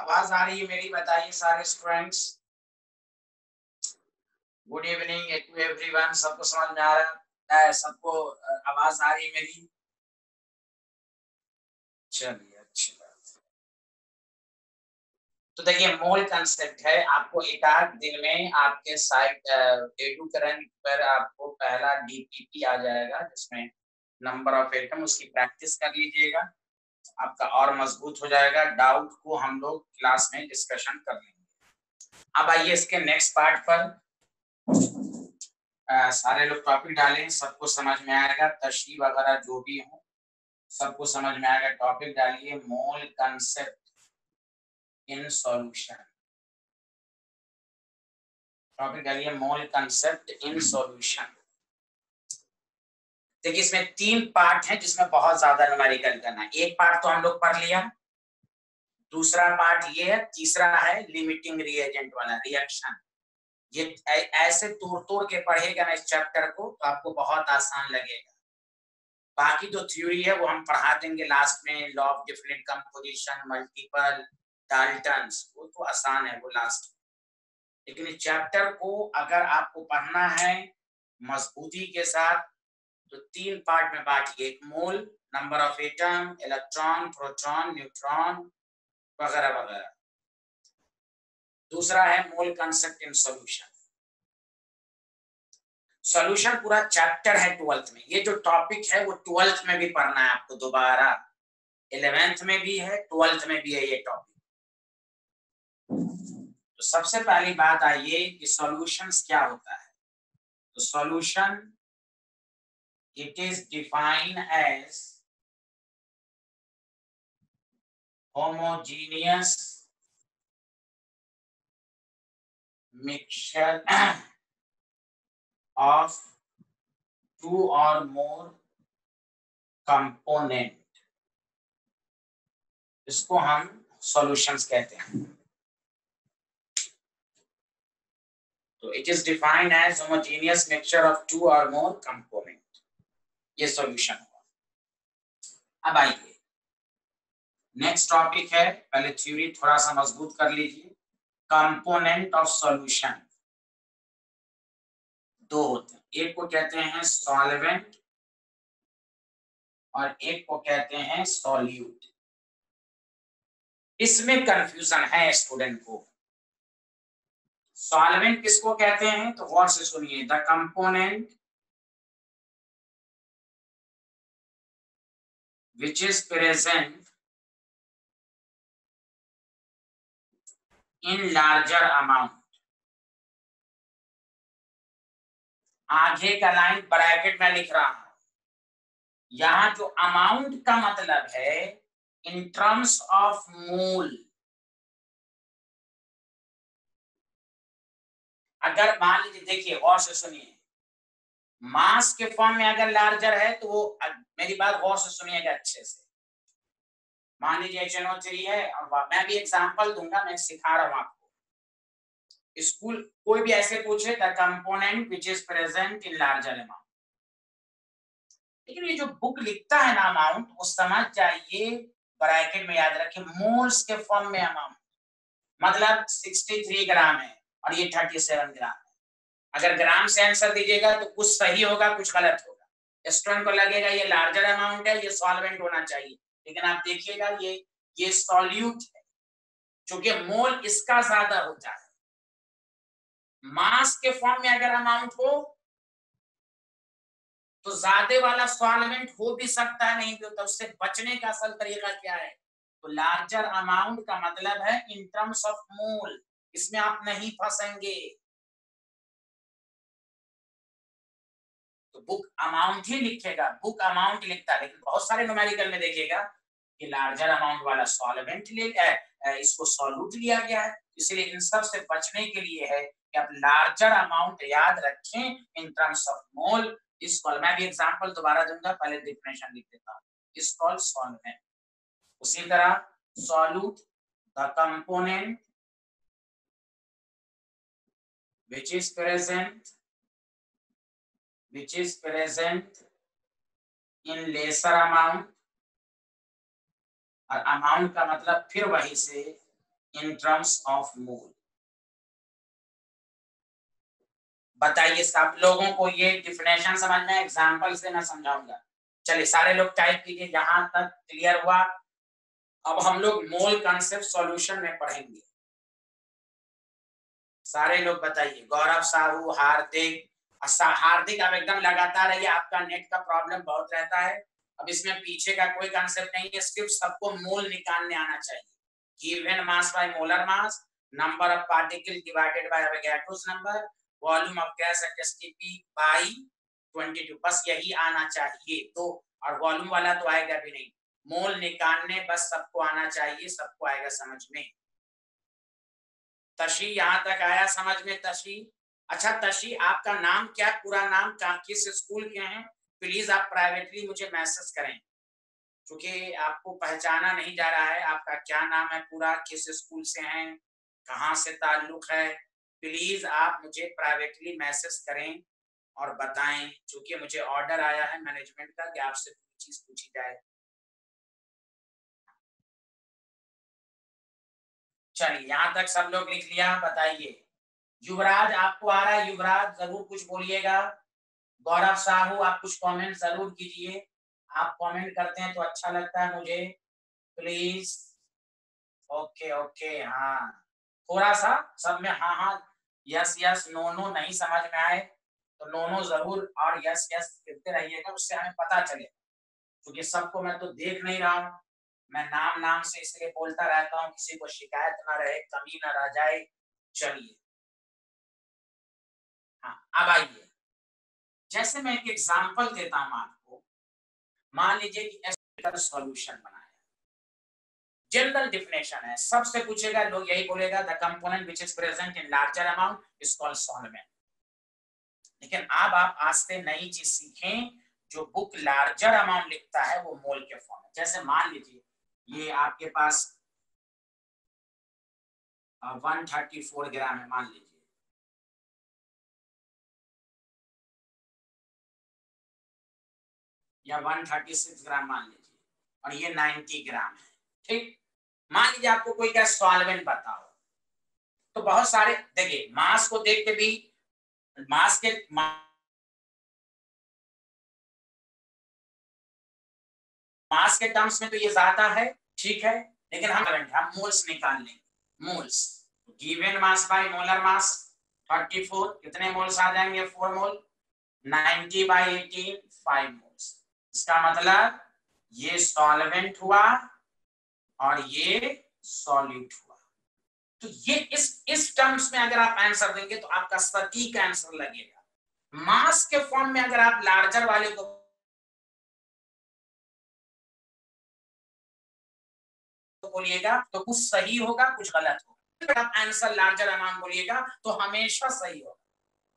आवाज आ रही है मेरी? बताइए सारे students. Good evening to everyone. सबको समझ में आ रहा है? सबको आवाज आ रही है मेरी? चलिए, अच्छी बात। तो देखिए, मूल कंसेप्ट है, आपको एक आध दिन में आपके साइट एडुकरेंट पर आपको पहला डीपीपी आ जाएगा, जिसमें नंबर ऑफ एटम, उसकी प्रैक्टिस कर लीजिएगा, आपका और मजबूत हो जाएगा। डाउट को हम लोग क्लास में डिस्कशन कर लेंगे। अब आइए इसके नेक्स्ट पार्ट पर। सारे लोग टॉपिक डालें, सबको समझ में आएगा। तशरीह वगैरह जो भी हो सबको समझ में आएगा। टॉपिक डालिए, मोल कंसेप्ट इन सॉल्यूशन। टॉपिक डालिए, मोल कंसेप्ट इन सॉल्यूशन। देखिए, इसमें 3 पार्ट हैं जिसमें बहुत ज्यादा न्यूमेरिकल करना है। एक पार्ट तो हम लोग पढ़ लिया, दूसरा पार्ट ये है, तीसरा है लिमिटिंग रिएजेंट वाला रिएक्शन। ये ऐसे तोड़ तोड़ के पढ़ेगा ना इस चैप्टर को, तो आपको बहुत आसान लगेगा। बाकी जो थ्योरी है वो हम पढ़ा देंगे लास्ट में, law of definite composition, multiple, Dalton's, वो तो आसान है, वो लास्ट। लेकिन इस चैप्टर को अगर आपको पढ़ना है मजबूती के साथ, तो 3 पार्ट में बांटिए। एक mole, number of atom, electron, proton, neutron वगैरह वगैरह। दूसरा है mole concept in solution. Solution पूरा चैप्टर है 12th में। ये जो टॉपिक है वो 12th में भी पढ़ना है आपको दोबारा। 11th में भी है, 12th में भी है ये टॉपिक। तो सबसे पहली बात आइए कि सॉल्यूशंस क्या होता है। तो solution, it is defined as homogeneous mixture of 2 or more component, इसको हम सॉल्यूशंस कहते हैं। तो it is defined as homogeneous mixture of 2 or more component, ये सॉल्यूशन हुआ। अब आइए नेक्स्ट टॉपिक है। पहले थ्योरी थोड़ा सा मजबूत कर लीजिए। कंपोनेंट ऑफ सॉल्यूशन दो होते हैं, एक को कहते हैं सॉल्वेंट और एक को कहते हैं सॉल्यूट। इसमें कंफ्यूजन है स्टूडेंट को। सॉल्वेंट किसको कहते हैं, तो गौर से सुनिए। The component which is present in larger amount। आगे का लाइन ब्रैकेट में लिख रहा हूं। यहां जो अमाउंट का मतलब है इन टर्म्स ऑफ मोल। अगर मान लीजिए, देखिए गौर से सुनिए, मास के फॉर्म में अगर लार्जर है तो वो, मेरी बात गौर से सुनिएगा अच्छे से। मान लीजिए HNO3 है, और मैं भी एग्जांपल दूंगा, मैं सिखा रहा हूं आपको। स्कूल कोई भी ऐसे पूछे, the component which is present in larger amount. लेकिन ये जो बुक लिखता है ना अमाउंट, वो समझ जाइए, ब्रैकेट में याद रखिए, मोल्स के फॉर्म में अमाउंट, मतलब 63 ग्राम है और ये 37 ग्राम है। अगर ग्राम से आंसर दीजिएगा तो कुछ सही होगा, कुछ गलत होगा। स्टूडेंट को लगेगा ये लार्जर अमाउंट है, ये सॉल्वेंट होना चाहिए, लेकिन आप देखिएगा ये सॉल्यूट है, क्योंकि मोल इसका ज्यादा होता है। मास के फॉर्म में अगर अमाउंट हो तो ज्यादा वाला सॉल्वेंट हो भी सकता है, नहीं भी होता। उससे बचने का असल तरीका क्या है, तो लार्जर अमाउंट का मतलब है इन टर्म्स ऑफ मोल। इसमें आप नहीं फंसेंगे। तो बुक अमाउंट ही लिखेगा, बुक अमाउंट लिखता है, लेकिन बहुत सारे न्यूमेरिकल में देखिएगा कि लार्जर अमाउंट वाला सॉल्वेंट इसको सॉल्यूट लिया गया है। इसलिए इन सब से बचने के लिए है कि आप लार्जर अमाउंट याद रखें इन टर्म्स ऑफ मोल। इस कॉल मैं भी एग्जांपल दोबारा दूंगा, पहले डेफिनेशन लिख देता हूं। इस कॉल सॉल्वेंट। उसी तरह solute, the component which is present in lesser amount। और अमाउंट का मतलब फिर वही से इन टर्म्स ऑफ मोल। बताइए सब लोगों को ये डिफिनेशन समझ में, एग्जांपल से मैं समझाऊंगा। चलिए सारे लोग टाइप कीजिए, जहां तक क्लियर हुआ। अब हम लोग मोल कॉन्सेप्ट सॉल्यूशन में पढ़ेंगे। सारे लोग बताइए, गौरव, साहू, हार्दिक। हार्दिक आप एकदम लगातार रहिए, आपका नेट का प्रॉब्लम बहुत रहता है। अब इसमें पीछे का कोई कंसेप्ट नहीं है, सिर्फ सबको मोल निकालने आना चाहिए। Given mass by molar mass, number of particle divided by Avogadro's number, volume of gas at STP by 22, बस यही आना चाहिए। तो और वॉल्यूम वाला तो आएगा भी नहीं, मोल निकालने बस सबको आना चाहिए, सबको आएगा समझ में। तशी यहाँ तक आया समझ में? तशी, अच्छा तशी आपका नाम क्या, पूरा नाम क्या, किस स्कूल के हैं? प्लीज आप प्राइवेटली मुझे मैसेज करें, क्योंकि आपको पहचाना नहीं जा रहा है। आपका क्या नाम है पूरा, किस स्कूल से हैं, कहाँ से ताल्लुक है? प्लीज आप मुझे प्राइवेटली मैसेज करें और बताएं, क्योंकि मुझे ऑर्डर आया है मैनेजमेंट का कि आपसे चीज पूछी जाए। चलिए यहाँ तक सब लोग लिख लिया, बताइए। युवराज आपको आ रहा है? युवराज जरूर कुछ बोलिएगा। गौरव साहू आप कुछ कमेंट जरूर कीजिए, आप कमेंट करते हैं तो अच्छा लगता है मुझे, प्लीज। ओके ओके, हाँ थोड़ा सा सब में हाँ हाँ यस यस नो नो नहीं समझ में आए तो नो नो जरूर और यस यस लिखते रहिएगा, उससे हमें पता चले, क्योंकि सबको मैं तो देख नहीं रहा हूँ। मैं नाम नाम से इसलिए बोलता रहता हूँ, किसी को शिकायत ना रहे, कमी ना रह जाए। चलिए हाँ अब आइए, जैसे मैं एक एग्जांपल देता हूं आपको। मान लीजिए कि एस का सॉल्यूशन बनाया, जनरल डिफिनेशन है, सबसे पूछेगा, लोग यही बोलेगा, the component which is present in larger amount is called solvent. लेकिन अब आप आज से नई चीज सीखें, जो बुक लार्जर अमाउंट लिखता है वो मोल के फॉर्म में। जैसे मान लीजिए ये आपके पास 134 ग्राम है, मान लीजिए, या 136 ग्राम मान लीजिए, और ये 90 ग्राम है। ठीक, मान लीजिए आपको कोई क्या सॉल्वेंट बताओ, तो बहुत सारे देखिए मास को देख के भी, मास के मास के टर्म्स में तो ये ज्यादा है, ठीक है, लेकिन हम मोल्स निकाल लेंगे। Moles, given mass by molar मास 34, कितने मोल्स आ जाएंगे? 4 मोल। 90 बाय 18 5 मोल्स। इसका मतलब ये सॉल्वेंट हुआ और ये सॉल्यूट हुआ। तो ये इस टर्म्स में अगर आप आंसर देंगे तो आपका सटीक आंसर लगेगा। मास के फॉर्म में अगर आप लार्जर वाले को बोलिएगा तो कुछ सही होगा, कुछ गलत होगा। आप आंसर लार्जर अमाउंट बोलिएगा तो हमेशा सही होगा।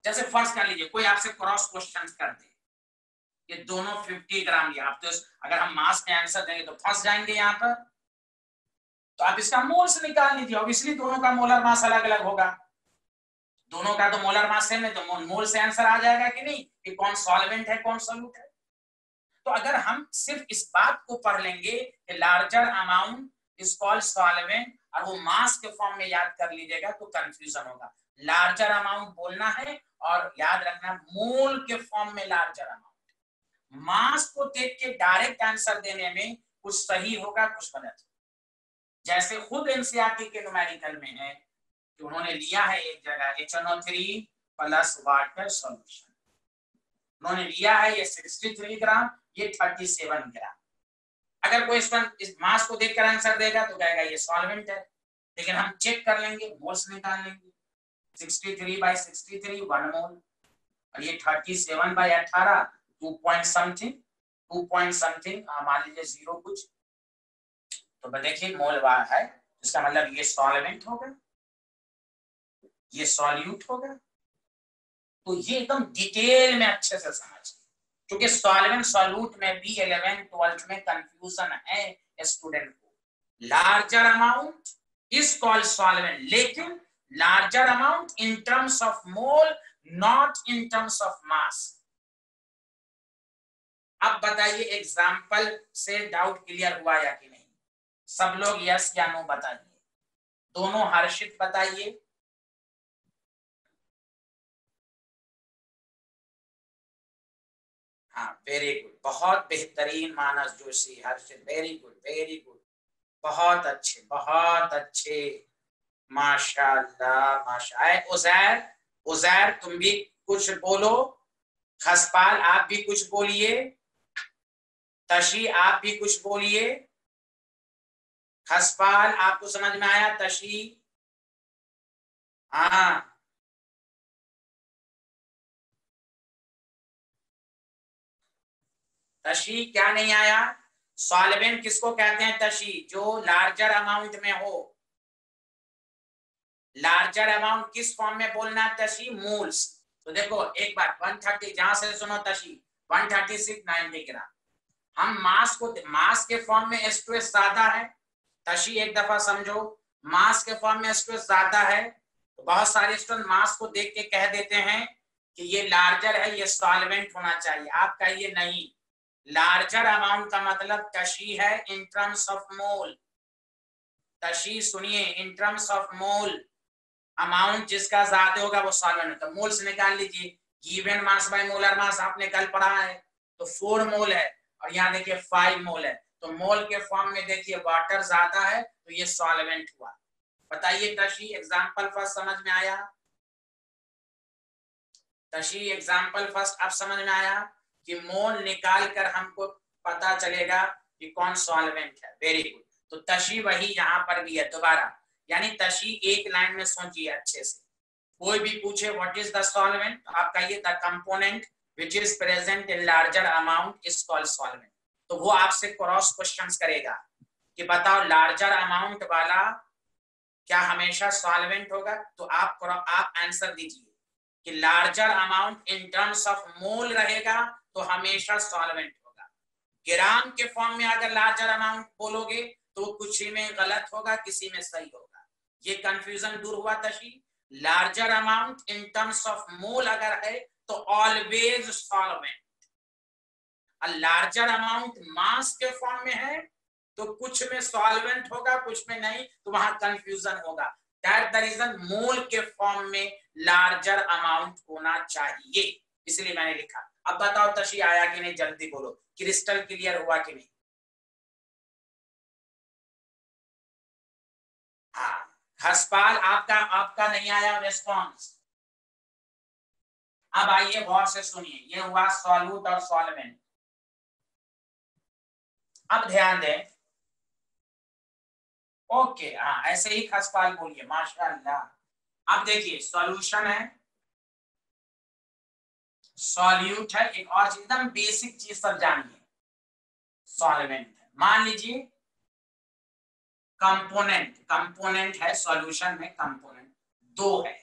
जैसे फर्स्ट कर लीजिए, कोई आपसे क्रॉस क्वेश्चन कर दे, ये दोनों 50 ग्राम लिया, आप तो अगर हम मास में आंसर देंगे तो फंस जाएंगे यहाँ पर। तो आप इसका मोल्स निकाल लीजिए, ऑब्वियसली दोनों का मोलर मास अलग अलग होगा, दोनों का तो मोलर मास सेम है, तो मोल से आंसर आ जाएगा कि नहीं, कि कौन सॉल्वेंट है कौन सॉल्यूट है। तो अगर हम सिर्फ इस बात को पढ़ लेंगे कि larger amount is called solvent, और वो मास के फॉर्म में याद कर लीजिएगा तो कंफ्यूजन होगा। लार्जर अमाउंट बोलना है और याद रखना मोल के फॉर्म में लार्जर अमाउंट। मास को देख के डायरेक्ट आंसर देने में कुछ सही होगा कुछ गलत। जैसे खुद एनसीईआरटी के न्यूमेरिकल में है कि उन्होंने लिया है एक जगह HNO3 प्लस वाटर सॉल्यूशन, उन्होंने लिया है ये 63 ग्राम, ये 37 ग्राम। अगर कोई इस मास को देखकर आंसर देगा तो कहेगा ये सॉल्वेंट है, लेकिन हम चेक कर लेंगे, मोल्स निकाल लेंगे। 63 बाय 63 1 मोल, और ये 37 by 18 2 point something, 2 point something मान लीजिए 0 कुछ, तो देखिए मोल वार है, इसका मतलब ये सॉल्वेंट होगा, ये सॉल्यूट होगा। तो ये एकदम डिटेल में अच्छे से समझिए, क्योंकि सॉल्वेंट सॉल्यूट में भी 11th 12th में कंफ्यूजन है स्टूडेंट को। Larger amount is called solvent, लेकिन larger amount in terms of mole, not in terms of mass. अब बताइए एग्जाम्पल से डाउट क्लियर हुआ या कि नहीं? सब लोग यस या नो बताइए। दोनों हर्षित बताइए। हाँ वेरी गुड, बहुत बेहतरीन मानस जोशी, हर्षित, वेरी गुड वेरी गुड, बहुत अच्छे बहुत अच्छे, माशाल्लाह माशाल्लाह। उजैर, उजैर तुम भी कुछ बोलो, खसपाल आप भी कुछ बोलिए, तशी आप भी कुछ बोलिए। खसपाल आपको समझ में आया? तशी, हाँ। तशी क्या नहीं आया? सॉल्वेंट किसको कहते हैं? तशी, जो लार्जर अमाउंट में हो। लार्जर अमाउंट किस फॉर्म में बोलना है? तशी, मोल्स। तो देखो एक बार 130, जहां से सुनो तशी 136 90 ग्राम। हम मास को, मास के फॉर्म में H2S ज्यादा है, तशी एक दफा समझो, मास के फॉर्म में H2S ज्यादा है, तो बहुत सारे स्टूडेंट मास को देख के कह देते हैं कि ये लार्जर है, ये सॉल्वेंट होना चाहिए। आप कहिए नहीं, लार्जर अमाउंट का मतलब तशी है इन टर्म्स ऑफ मोल। तशी सुनिए, इन टर्म्स ऑफ मोल, अमाउंट जिसका ज्यादा होगा वो सॉल्वेंट होता है। मोल से निकाल लीजिए, गिवन मास बाय मोलर मास आपने कल पढ़ा है, तो 4 मोल है, और यहाँ देखिए 5 मोल है, तो मोल के फॉर्म में देखिए वाटर ज्यादा है, तो ये सॉल्वेंट हुआ। बताइए तशी एग्जांपल फर्स्ट समझ में आया? तशी एग्जांपल फर्स्ट अब समझ में आया कि मोल निकाल कर हमको पता चलेगा कि कौन सॉल्वेंट है। Very good. तो तशी वही यहाँ पर भी है दोबारा, यानी तशी एक लाइन में सोचिए अच्छे से। कोई भी पूछे व्हाट इज द सॉल्वेंट, आप कहिए the component which is present in larger amount is called solvent. तो वो आपसे क्रॉस क्वेश्चंस करेगा कि बताओ लार्जर अमाउंट वाला क्या हमेशा सॉल्वेंट होगा? तो आप आंसर दीजिए कि larger amount in terms of मोल रहेगा तो हमेशा सॉल्वेंट होगा। ग्राम के फॉर्म में अगर लार्जर अमाउंट बोलोगे तो कुछ में गलत होगा, किसी में सही होगा। ये कंफ्यूजन दूर हुआ तशी। Larger amount in terms of मोल अगर है तो ऑलवेज सॉल्वेंट। लार्जर अमाउंट मास के फॉर्म में है तो कुछ में सॉल्वेंट होगा, कुछ में नहीं, तो वहां कंफ्यूजन होगा। दैट द रीजन मोल के फॉर्म में लार्जर अमाउंट होना चाहिए, इसलिए मैंने लिखा। अब बताओ तशी आया कि नहीं, जल्दी बोलो, क्रिस्टल क्लियर हुआ कि नहीं? हाँ, हसपाल आपका आपका नहीं आया रेस्पॉन्स। अब आइए गौर से सुनिए, ये हुआ सॉल्यूट और सॉल्वेंट। अब ध्यान दें, ओके हाँ ऐसे ही खसपाल बोलिए, माशाअल्लाह। अब देखिए सॉल्यूशन है, सॉल्यूट है, एक और चीज एकदम बेसिक चीज सब जानिए, सॉल्वेंट है। मान लीजिए कंपोनेंट, कंपोनेंट है सॉल्यूशन में, कंपोनेंट दो है,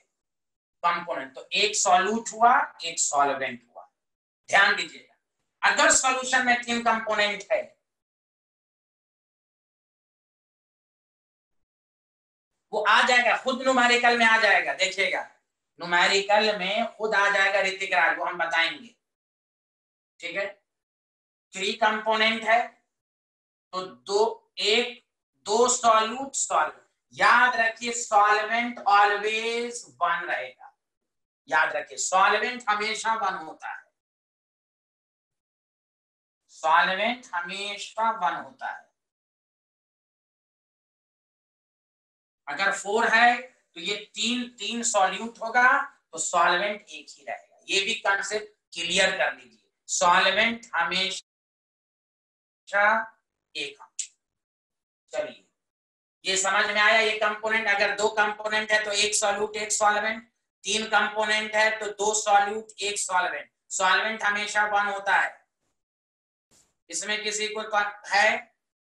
कंपोनेंट तो एक सॉल्यूट हुआ, एक सॉल्वेंट हुआ। ध्यान दीजिएगा, अगर सॉल्यूशन में 3 कंपोनेंट है, वो आ जाएगा खुद, न्यूमेरिकल में आ जाएगा, देखिएगा न्यूमेरिकल में खुद आ जाएगा ऋतिक राज, वो हम बताएंगे। ठीक है, 3 कंपोनेंट है तो एक दो सॉल्यूट सॉल्वेंट। याद रखिए सॉल्वेंट ऑलवेज 1 रहेगा, याद रखिए सॉल्वेंट हमेशा 1 होता है, सॉल्वेंट हमेशा 1 होता है। अगर 4 है तो ये तीन तीन सॉल्यूट होगा तो सॉल्वेंट एक ही रहेगा। ये भी कॉन्सेप्ट क्लियर कर लीजिए, सॉल्वेंट हमेशा एक। चलिए ये समझ में आया, ये कंपोनेंट अगर 2 कंपोनेंट है तो एक सॉल्यूट एक सॉल्वेंट, 3 कंपोनेंट है तो 2 सॉल्यूट एक सॉल्वेंट। सॉल्वेंट हमेशा 1 होता है, इसमें किसी को है?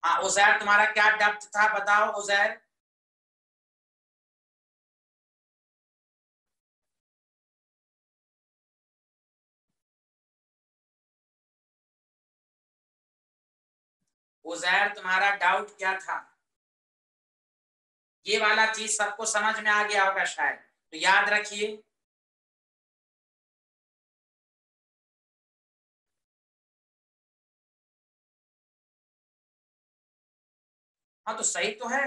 हाँ उजैर तुम्हारा क्या डेप्थ था बताओ उजैर। उजैर तुम्हारा डाउट क्या था? ये वाला चीज सबको समझ में आ गया होगा शायद, तो याद रखिए। हाँ तो सही तो है,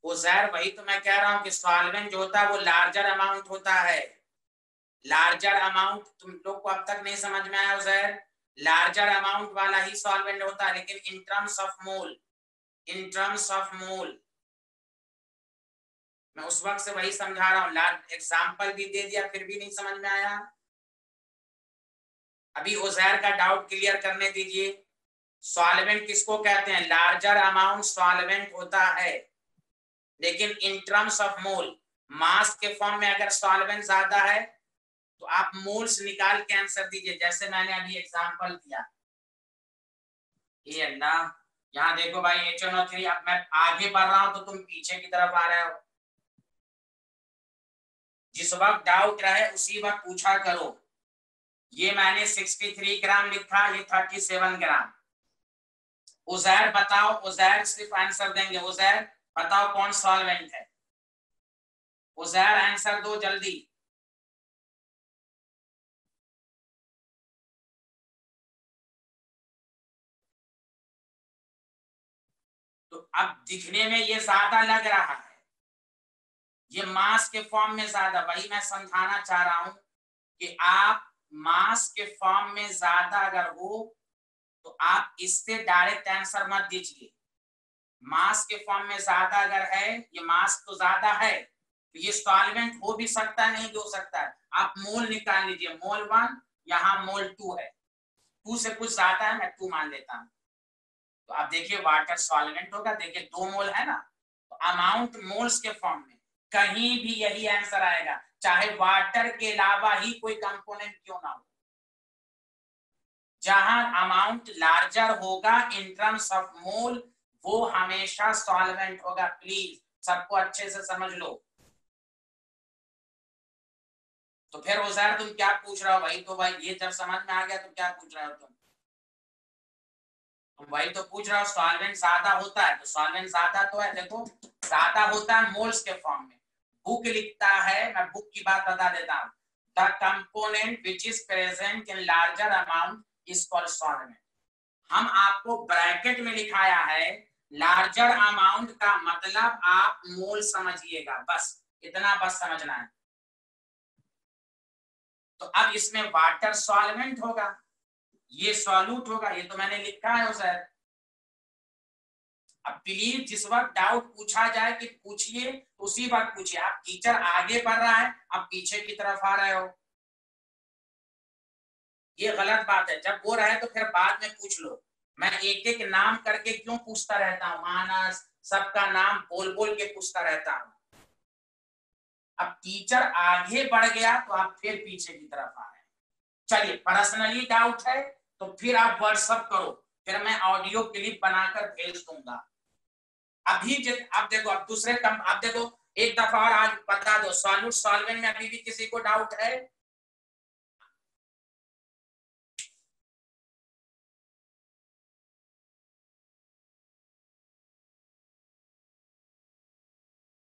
उजैर वही तो मैं कह रहा हूं कि सॉल्वेंट जो होता है वो लार्जर अमाउंट होता है, लार्जर अमाउंट। तुम लोग को अब तक नहीं समझ में आया उजैर? लार्जर अमाउंट वाला ही सॉल्वेंट होता है, लेकिन इन terms of mole, in terms of मोल। मैं उस वक्त से वही समझा रहा हूँ, एग्जाम्पल भी दे दिया फिर भी नहीं समझ में आया। अभी उजैर का डाउट क्लियर करने दीजिए। सॉल्वेंट किसको कहते हैं? लार्जर अमाउंट सॉल्वेंट होता है, लेकिन इन टर्म्स ऑफ मोल, मास के फॉर्म में अगर सॉल्वेंट ज्यादा है तो आप मोल्स निकाल के आंसर दीजिए, जैसे मैंने अभी एग्जांपल दिया। ये अल्लाह, यहाँ देखो भाई HNO3। अब मैं आगे बढ़ रहा हूं तो तुम पीछे की तरफ आ रहे हो। जिस वक्त डाउट रहे उसी वक्त पूछा करो। ये मैंने 63 ग्राम लिखा, ये 37 ग्राम। उजैर बताओ, उजैर सिर्फ आंसर देंगे। उजैर बताओ कौन सॉल्वेंट है? उजैर आंसर दो जल्दी। तो अब दिखने में ये ज्यादा लग रहा है, ये मास के फॉर्म में ज्यादा, वही मैं समझाना चाह रहा हूं कि आप मास के फॉर्म में ज्यादा अगर हो तो आप इससे डायरेक्ट आंसर मत दीजिए। मास के फॉर्म में ज्यादा अगर है, ये मास तो ज्यादा है तो ये सॉल्वेंट हो भी सकता है, नहीं भी हो सकता है। आप मोल निकाल लीजिए, मोल 1, यहाँ मोल 2 है, 2 से कुछ ज्यादा है, मैं 2 मान लेता हूं। तो आप देखिए वाटर सॉल्वेंट होगा, देखिए 2 मोल है ना, तो अमाउंट मोल्स के फॉर्म में कहीं भी यही आंसर आएगा, चाहे वाटर के अलावा ही कोई कंपोनेंट क्यों ना हो। जहां अमाउंट लार्जर होगा इन टर्म्स ऑफ मोल, वो हमेशा सॉल्वेंट होगा। प्लीज सबको अच्छे से समझ लो। तो फिर उजैर तुम क्या पूछ रहे हो भाई? तो भाई ये जब समझ में आ गया तो क्या पूछ रहे हो तुम वही तो पूछ रहे हो। सॉल्वेंट ज्यादा होता है तो सॉल्वेंट ज्यादा तो है, देखो ज्यादा होता है मोल्स के फॉर्म में। बुक लिखता है, मैं बुक की बात बता देता हूँ, the component which is present in larger amount is called solvent. हम आपको ब्रैकेट में लिखाया है, लार्जर अमाउंट का मतलब आप मोल समझिएगा, बस इतना बस समझना है। तो अब इसमें वाटर सॉल्वेंट होगा, ये सॉल्यूट होगा, ये तो मैंने लिखा है सर। अब प्लीज जिस वक्त डाउट पूछा जाए कि पूछिए तो उसी वक्त पूछिए। आप टीचर आगे बढ़ रहा है, आप पीछे की तरफ आ रहे हो, ये गलत बात है। जब वो रहे तो फिर बाद में पूछ लो। मैं एक एक नाम करके क्यों पूछता रहता हूँ? मानस सबका नाम बोल बोल के पूछता रहता हूँ। अब टीचर आगे बढ़ गया तो आप फिर पीछे की तरफ आ रहे हैं। चलिए, पर्सनली डाउट है तो फिर आप व्हाट्सएप करो, फिर मैं ऑडियो क्लिप बनाकर भेज दूंगा। अभी अब देखो, अब दूसरे कम, अब देखो एक दफा और आज बता दो, सॉल्यूट सॉल्वेंट में अभी भी किसी को डाउट है?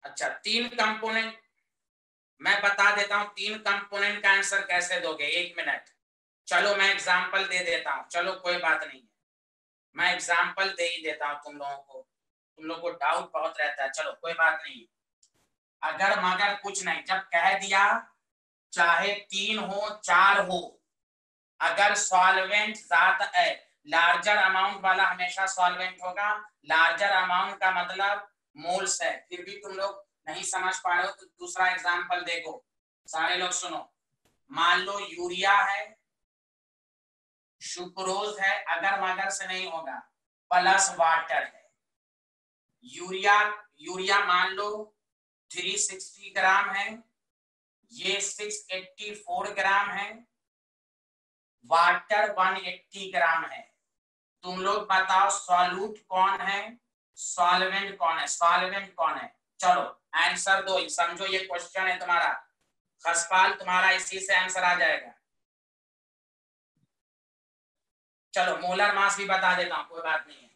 अच्छा, 3 कंपोनेंट मैं बता देता हूं, 3 कंपोनेंट का आंसर कैसे दोगे? 1 मिनट, चलो मैं एग्जांपल दे देता हूं। चलो कोई बात नहीं है, मैं एग्जांपल दे ही देता हूं तुम लोगों को, तुम लोगों को डाउट बहुत रहता है। चलो कोई बात नहीं, अगर मगर कुछ नहीं, जब कह दिया चाहे 3 हो 4 हो, अगर सॉल्वेंट ज्यादा है, लार्जर अमाउंट वाला हमेशा सॉल्वेंट होगा। लार्जर अमाउंट का मतलब मोल्स है। फिर भी तुम लोग नहीं समझ पा रहे हो तो दूसरा एग्जांपल देखो, सारे लोग सुनो। मान लो यूरिया है, सुक्रोज है, अगर मगर से नहीं होगा, प्लस वाटर है। यूरिया यूरिया मान लो 360 ग्राम है, ये 684 ग्राम है, वाटर 180 ग्राम है। तुम लोग बताओ सॉल्यूट कौन है, सॉल्वेंट कौन है? सॉल्वेंट कौन है? चलो आंसर दो, समझो ये क्वेश्चन है तुम्हारा। खसपाल तुम्हारा इसी से आंसर आ जाएगा। चलो मोलर मास भी बता देता हूं, कोई बात नहीं है।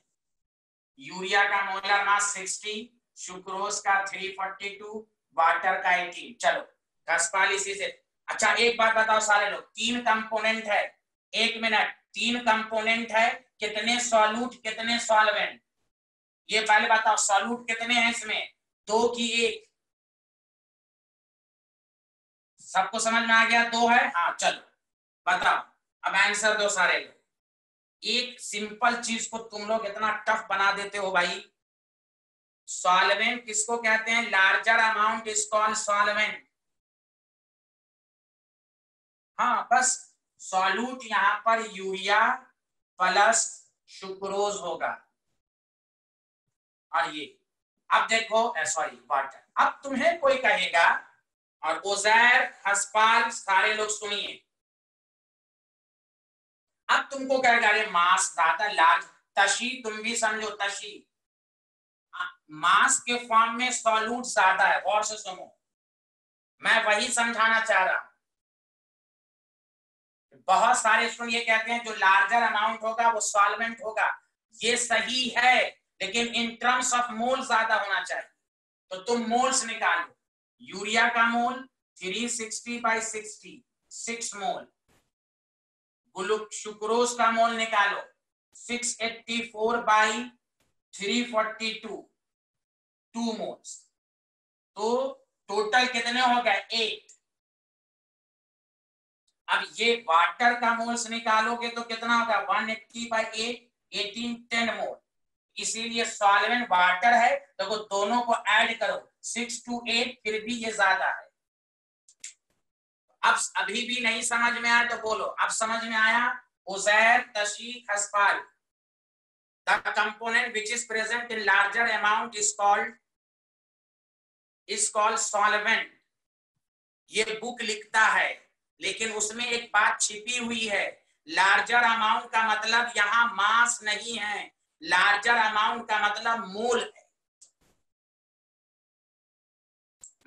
यूरिया का मोलर मास 60, सुक्रोज का 342, वाटर का 18। चलो खसपाल इसी से। अच्छा एक बात बताओ सारे लोग, 3 कंपोनेंट है, 1 मिनट, 3 कंपोनेंट है, कितने सॉल्यूट कितने सॉल्वेंट? ये पहले बताओ, सॉल्यूट कितने हैं इसमें? 2 की 1, सबको समझ में आ गया? 2 है, हाँ चलो बताओ, अब आंसर दो सारे लोग। एक सिंपल चीज को तुम लोग इतना टफ बना देते हो भाई। सॉल्वेंट किसको कहते हैं? Larger amount is called solvent. हाँ बस सॉल्यूट यहां पर यूरिया प्लस सुक्रोज होगा, और ये अब देखो, सॉरी वाटर। अब तुम्हें कोई कहेगा, और उजैर हसपाल सारे लोग सुनिए, अब तुमको कहेगा अरे मास ज्यादा लार्ज, तशी तुम भी समझो, तशी मास के फॉर्म में सॉल्यूट ज्यादा है, गौर से सुनो, मैं वही समझाना चाह रहा हूं। बहुत सारे स्टूडेंट ये कहते हैं जो लार्जर अमाउंट होगा वो सॉल्वेंट होगा, ये सही है, लेकिन इन टर्म्स ऑफ मोल ज्यादा होना चाहिए। तो तुम मोल्स निकालो, यूरिया का मोल 360/60 6 मोल, सुक्रोज का मोल निकालो 684/342 2 मोल्स, तो टोटल कितने हो गए? 8। अब ये वाटर का मोल्स निकालोगे तो कितना होगा? 180/8 18 10 मोल, इसीलिए सॉल्वेंट वाटर है, तो दोनों को ऐड करो 6 to 8, फिर भी ये ज्यादा है। अब अभी भी नहीं समझ में आया तो बोलो, अब समझ में आया? उजैर तशीक Haspal, the component which is present in larger amount is called solvent. ये बुक लिखता है, लेकिन उसमें एक बात छिपी हुई है, लार्जर अमाउंट का मतलब यहां मास नहीं है, लार्जर अमाउंट का मतलब मोल है।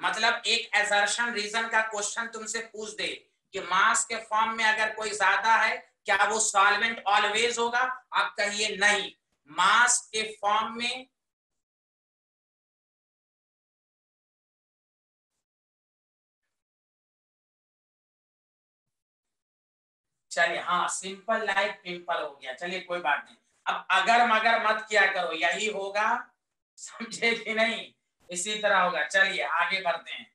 मतलब एक एजर्शन रीजन का क्वेश्चन तुमसे पूछ दे कि मास के फॉर्म में अगर कोई ज्यादा है, क्या वो सॉल्वेंट ऑलवेज होगा? आप कहिए नहीं, मास के फॉर्म में चलिए, हाँ सिंपल लाइक पिंपल हो गया, चलिए कोई बात नहीं। अब अगर मगर मत किया करो, यही होगा, समझे कि नहीं? इसी तरह होगा। चलिए आगे बढ़ते हैं।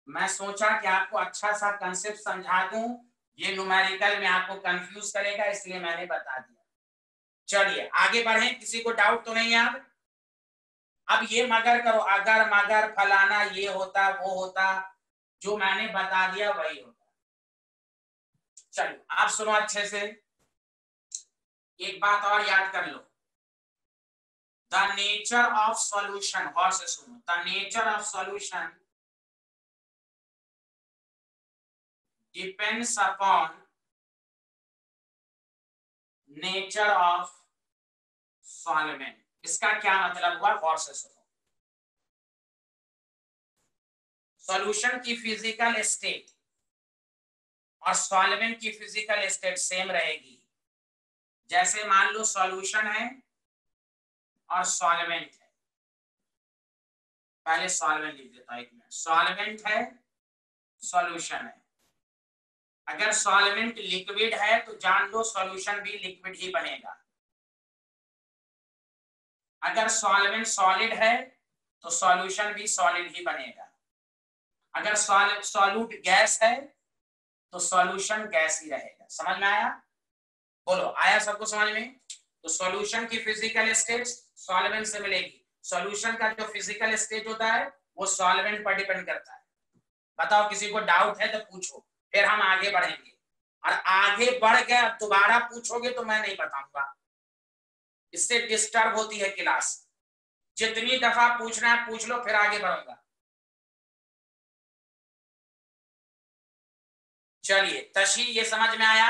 मैं सोचा कि आपको अच्छा सा कंसेप्ट समझा दूं, ये न्यूमेरिकल में आपको कंफ्यूज करेगा, इसलिए मैंने बता दिया। चलिए आगे बढ़े, किसी को डाउट तो नहीं याद? अब ये मगर करो, अगर मगर फलाना ये होता वो होता, जो मैंने बता दिया वही होता। चलो आप सुनो अच्छे से, एक बात और याद कर लो, द नेचर ऑफ सॉल्यूशन, गौर से सुनो, the nature of solution depends upon nature of solvent. इसका क्या मतलब हुआ? गौर से सुनो, सॉल्यूशन की फिजिकल स्टेट और सॉल्वेंट की फिजिकल स्टेट सेम रहेगी। जैसे मान लो सॉल्यूशन है और सॉल्वेंट है, पहले सॉल्वेंट लिख देता हूं, एक मिनट, सॉल्वेंट है, सॉल्यूशन है। अगर सॉल्वेंट लिक्विड है तो जान लो सॉल्यूशन भी लिक्विड ही बनेगा। अगर सॉल्वेंट सॉलिड है तो सॉल्यूशन भी सॉलिड ही बनेगा। अगर सॉल्यूट गैस है तो सॉल्यूशन गैस ही रहेगा। समझ में आया? बोलो, आया सबको समझ में? तो सॉल्यूशन की फिजिकल स्टेट सॉल्वेंट से मिलेगी, सॉल्यूशन का जो फिजिकल स्टेट होता है वो सॉल्वेंट पर डिपेंड करता है। बताओ किसी को डाउट है तो पूछो, फिर हम आगे बढ़ेंगे। और आगे बढ़ गए दोबारा पूछोगे तो मैं नहीं बताऊंगा, इससे डिस्टर्ब होती है क्लास। जितनी दफा पूछना है पूछ लो, फिर आगे बढ़ूंगा। चलिए तशी ये समझ में आया,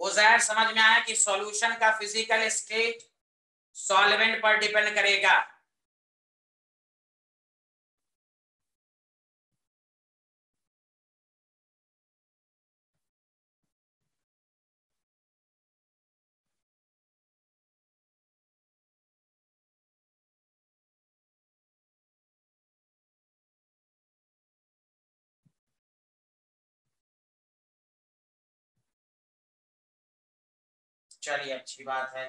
उजैर समझ में आया कि सॉल्यूशन का फिजिकल स्टेट सॉल्वेंट पर डिपेंड करेगा। चलिए अच्छी बात है।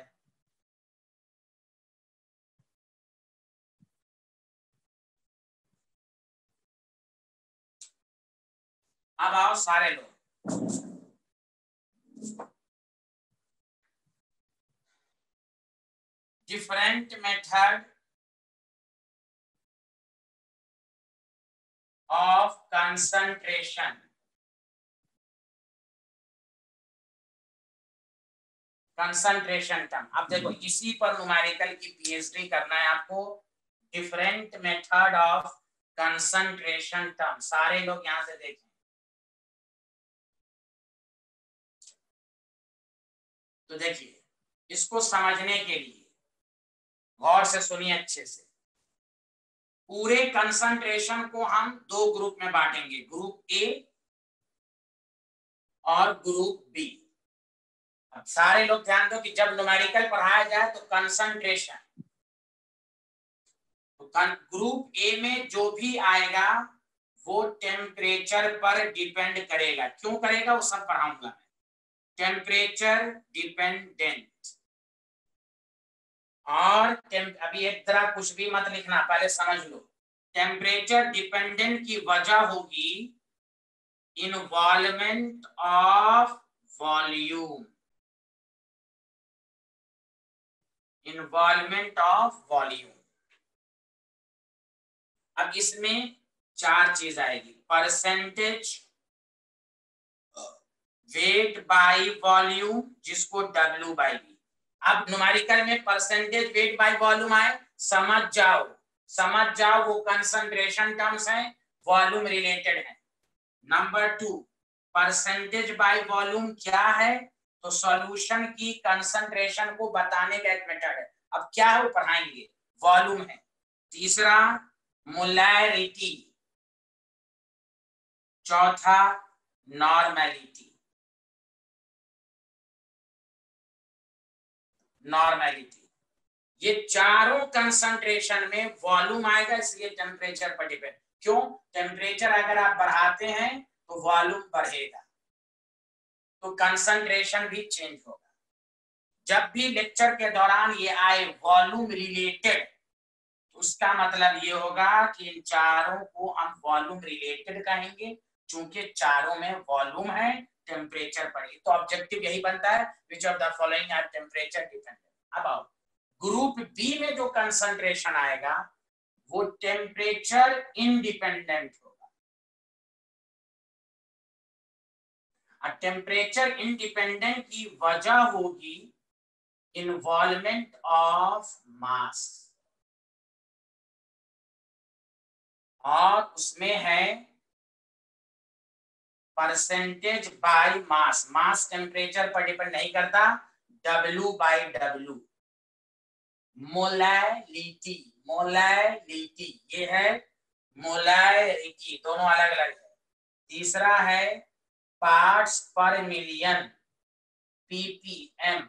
अब आओ सारे लोग, different method of concentration, concentration term. अब देखो इसी पर न्यूमेरिकल की पीएचडी करना है आपको, different method of concentration term. सारे लोग यहां से देखें, तो देखिए इसको समझने के लिए गौर से सुनिए अच्छे से। पूरे कंसंट्रेशन को हम दो ग्रुप में बांटेंगे, ग्रुप ए और ग्रुप बी। अब सारे लोग ध्यान दो कि जब न्यूमेरिकल पढ़ाया जाए तो कंसंट्रेशन, तो ग्रुप ए में जो भी आएगा वो टेम्परेचर पर डिपेंड करेगा। क्यों करेगा वो सब पढ़ाऊंगा मैं। टेम्परेचर डिपेंडेंट, और अभी एक तरह कुछ भी मत लिखना, पहले समझ लो। टेम्परेचर डिपेंडेंट की वजह होगी involvement of volume, involvement of volume. अब इसमें चार चीज आएगी, परसेंटेज वेट बाय वॉल्यूम, जिसको W बाई V। अब न्यूमेरिकल में परसेंटेज वेट बाय वॉल्यूम आए, समझ जाओ, समझ जाओ वो कंसंट्रेशन टर्म्स हैं, वॉल्यूम रिलेटेड है। नंबर 2, परसेंटेज बाय वॉल्यूम क्या है, तो सॉल्यूशन की कंसंट्रेशन को बताने का एक मेथड है। अब क्या है वो पढ़ाएंगे, वॉल्यूम है। तीसरा मोलैरिटी, चौथा नॉर्मेलिटी, नॉर्मेलिटी। ये चारों कंसंट्रेशन में वॉल्यूम आएगा, इसलिए टेम्परेचर पर डिपेंड। क्यों, टेम्परेचर अगर आप बढ़ाते हैं तो वॉल्यूम बढ़ेगा, तो कंसंट्रेशन भी चेंज होगा। जब भी लेक्चर के दौरान ये आए वॉल्यूम रिलेटेड, उसका मतलब ये होगा कि इन चारों को हम वॉल्यूम रिलेटेड कहेंगे, चूंकि चारों में वॉल्यूम है, टेम्परेचर पर ही। तो ऑब्जेक्टिव यही बनता है, which of the following are temperature dependent. अब आओ ग्रुप बी में जो कंसंट्रेशन आएगा वो टेम्परेचर इंडिपेंडेंट होगा। टेम्परेचर इंडिपेंडेंट की वजह होगी इन्वॉल्वमेंट ऑफ मास, और उसमें है percentage by mass. Mass temperature पर डिपेंड नहीं करता, W by W। Molality, molality ये है, मोलैरिटी दोनों अलग अलग है। तीसरा है पार्ट्स पर मिलियन, ppm,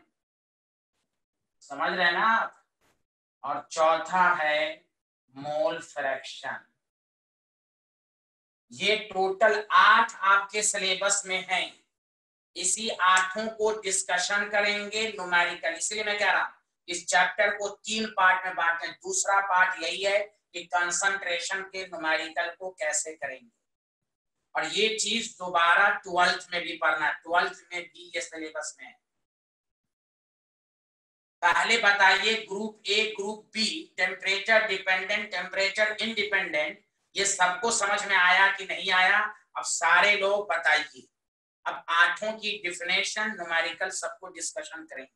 समझ रहे हैं ना आप। और चौथा है मोल फ्रैक्शन। ये टोटल 8 आपके सिलेबस में है, इसी 8 को डिस्कशन करेंगे न्यूमेरिकल। इसलिए मैं कह रहा हूं इस चैप्टर को 3 पार्ट में बांटें। दूसरा पार्ट यही है कि कंसंट्रेशन के न्यूमेरिकल को कैसे करेंगे, और ये चीज दोबारा 12th में भी पढ़ना है, 12th में भी ये सिलेबस में है। पहले बताइए group A group B, temperature dependent temperature independent, ये सबको समझ में आया कि नहीं आया? अब सारे लोग बताइए। अब 8 की डिफिनेशन न्यूमेरिकल सबको डिस्कशन करेंगे।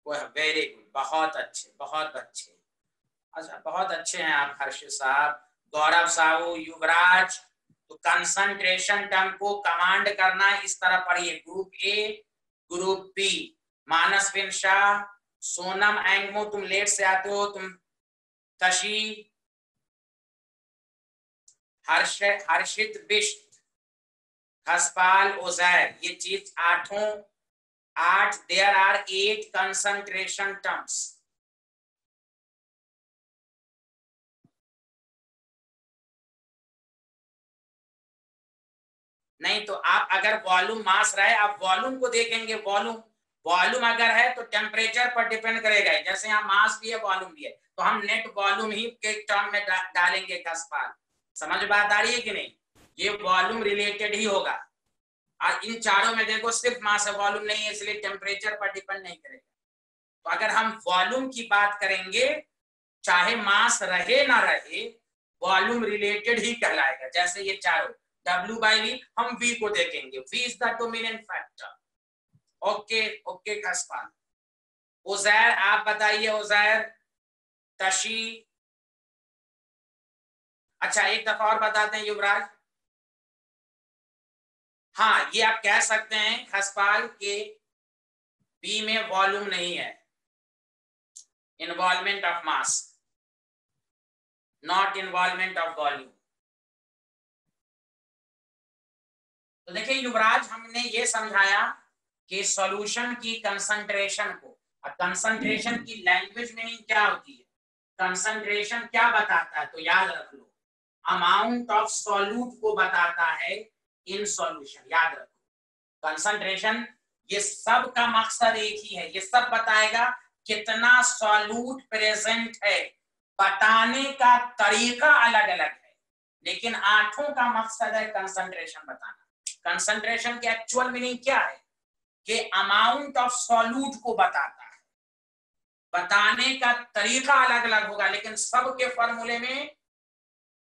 वेरी गुड, बहुत अच्छे, बहुत अच्छे। अच्छा, बहुत अच्छे हैं आप हर्षित साहब, गौरव साहू, युवराज। तो कंसंट्रेशन टर्म को कमांड करना इस तरह पढ़िए, ग्रुप ए ग्रुप बी। मानस बिन शाह, सोनम एंगमो, तुम लेट से आते हो, तुम तशी, हर्षित बिष्ट, हसपाल ओजैर, ये चीज 8 देयर आर 8 कंसंट्रेशन टर्म्स। नहीं तो आप अगर वॉल्यूम मास रहे, आप वॉल्यूम को देखेंगे, वॉल्यूम वॉल्यूम अगर है तो टेम्परेचर पर डिपेंड करेगा, जैसे यहाँ मास भी है वॉल्यूम भी है, तो हम नेट वॉल्यूम ही के टर्म में डालेंगे कसपाल। समझ बात आ रही है कि नहीं? ये वॉल्यूम रिलेटेड ही होगा। और इन चारों में देखो सिर्फ मास है, वॉल्यूम नहीं है, इसलिए टेम्परेचर पर डिपेंड नहीं करेगा। तो अगर हम वॉल्यूम की बात करेंगे, चाहे मास रहे ना रहे, वॉल्यूम रिलेटेड ही कहलाएगा। जैसे ये चारों W/V, हम V को देखेंगे, V is the dominant factor. Okay okay Khaspal. Uzair आप बताइए, उजैर, तशी। अच्छा एक दफा और बताते हैं युवराज। हाँ ये आप कह सकते हैं खसपाल के बी में वॉल्यूम नहीं है, involvement of mass, not involvement of volume. तो देखिए युवराज, हमने ये समझाया कि सॉल्यूशन की कंसंट्रेशन को, कंसंट्रेशन की लैंग्वेज मीनिंग क्या होती है, कंसंट्रेशन क्या बताता है, तो याद रख लो अमाउंट ऑफ सॉल्यूट को बताता है इन सॉल्यूशन। याद रखो कंसंट्रेशन, ये सब का मकसद एक ही है, ये सब बताएगा कितना सॉल्यूट प्रेजेंट है, बताने का तरीका अलग अलग है, लेकिन आठों का मकसद है कंसंट्रेशन बताना। कंसंट्रेशन की एक्चुअल मीनिंग क्या है कि अमाउंट ऑफ सॉल्यूट को बताता है, बताने का तरीका अलग अलग होगा, लेकिन सबके फॉर्मूले में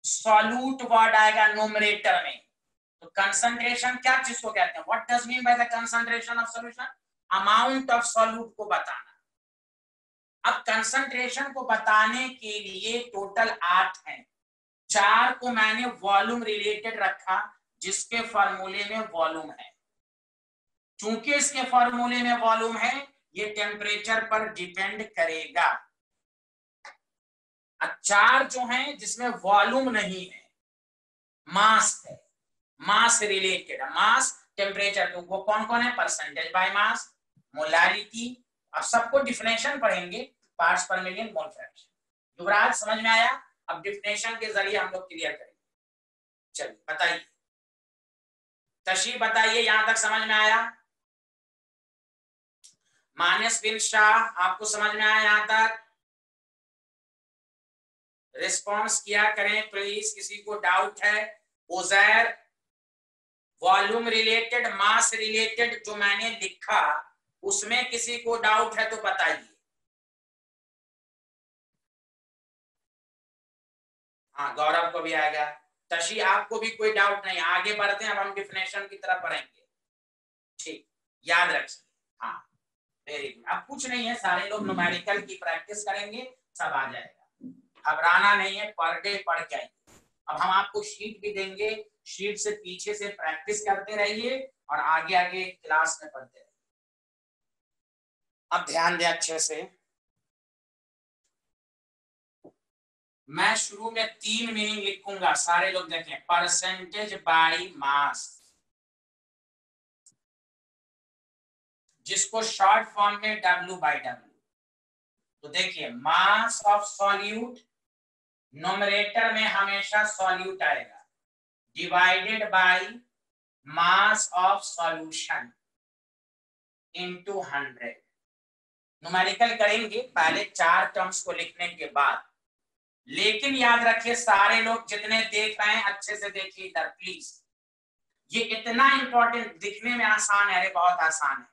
सॉल्यूट वर्ड आएगा न्यूमरेटर में। तो कंसंट्रेशन क्या चीज को कहते हैं, what does mean by the concentration of solution, amount of solute को बताना। अब कंसंट्रेशन को बताने के लिए टोटल 8 हैं, 4 को मैंने वॉल्यूम रिलेटेड रखा जिसके फॉर्मूले में वॉल्यूम है। चूंकि इसके फॉर्मूले में वॉल्यूम है, ये टेम्परेचर पर डिपेंड करेगा। 4 जो हैं जिसमें वॉल्यूम नहीं है, मास है, मास रिलेटेड, मास टेम्परेचर, तो वो कौन कौन है, परसेंटेज बाय मास, मोलारिटी, अब सबको डिफिनेशन पढ़ेंगे, पार्ट्स पर मिलियन, मोल फ्रैक्शन। युवराज समझ में आया? अब डिफिनेशन के जरिए हम लोग क्लियर करेंगे। चलिए बताइए, तशी बताइए, यहां तक समझ में आया? मानस बिन शाह, आपको समझ में आया यहां तक? रिस्पॉन्स किया करें प्लीज, किसी को डाउट है? उजैर, वॉल्यूम रिलेटेड, मास रिलेटेड जो मैंने लिखा उसमें किसी को डाउट है तो बताइए। हाँ गौरव को भी आएगा। तशी आपको भी कोई डाउट नहीं? आगे बढ़ते हैं, अब हम डिफिनेशन की तरफ बढ़ेंगे। ठीक, याद रखिए। हाँ वेरी गुड। अब कुछ नहीं है, सारे लोग न्यूमेरिकल की प्रैक्टिस करेंगे, सब आ जाएगा, घबराना नहीं है, पर डे पढ़ के आइए। अब हम आपको शीट भी देंगे, शीट से पीछे से प्रैक्टिस करते रहिए और आगे आगे क्लास में पढ़ते रहिए। अब ध्यान दें अच्छे से, मैं शुरू में 3 मीनिंग लिखूंगा, सारे लोग देखें। परसेंटेज बाय मास, जिसको शॉर्ट फॉर्म में W/W। तो देखिए मास ऑफ सॉल्यूट, नोमरेटर में हमेशा सॉल्यूट आएगा, divided by mass of solution into 100। Numerical करेंगे पहले 4 टर्म्स को लिखने के बाद, लेकिन याद रखिए सारे लोग जितने देख रहे हैं अच्छे से देखिए इधर प्लीज। ये इतना इंपॉर्टेंट, दिखने में आसान है, अरे बहुत आसान है,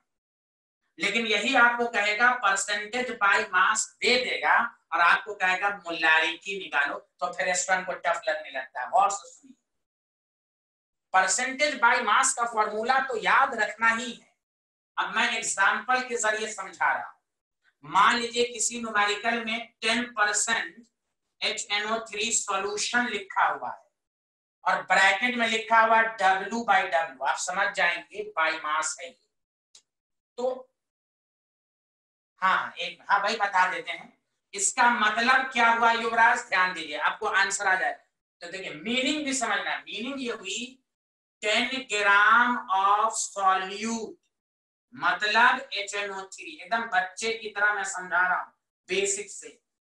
लेकिन यही आपको कहेगा परसेंटेज बाय मास दे देगा और आपको कहेगा मोलारिटी निकालो, तो फिर स्टूडेंट को टफ लगने लगता है। गौर से सुनिए, परसेंटेज बाय मास का फॉर्मूला तो याद रखना ही है। अब मैं एग्जांपल के जरिए समझा रहा हूं। मान लीजिए किसी न्यूमेरिकल में 10% HNO3 सॉल्यूशन लिखा हुआ है और ब्रैकेट में लिखा हुआ W/W, आप समझ जाएंगे बाय मास है। तो हाँ भाई बता देते हैं इसका मतलब क्या हुआ युवराज, ध्यान दीजिए आपको आंसर आ जाए। तो देखिए मीनिंग भी समझना, मीनिंग ये हुई 10 ग्राम ऑफ सॉल्यूट, मतलब HNO3, एकदम बच्चे की तरह मैं समझा रहा हूं बेसिक से,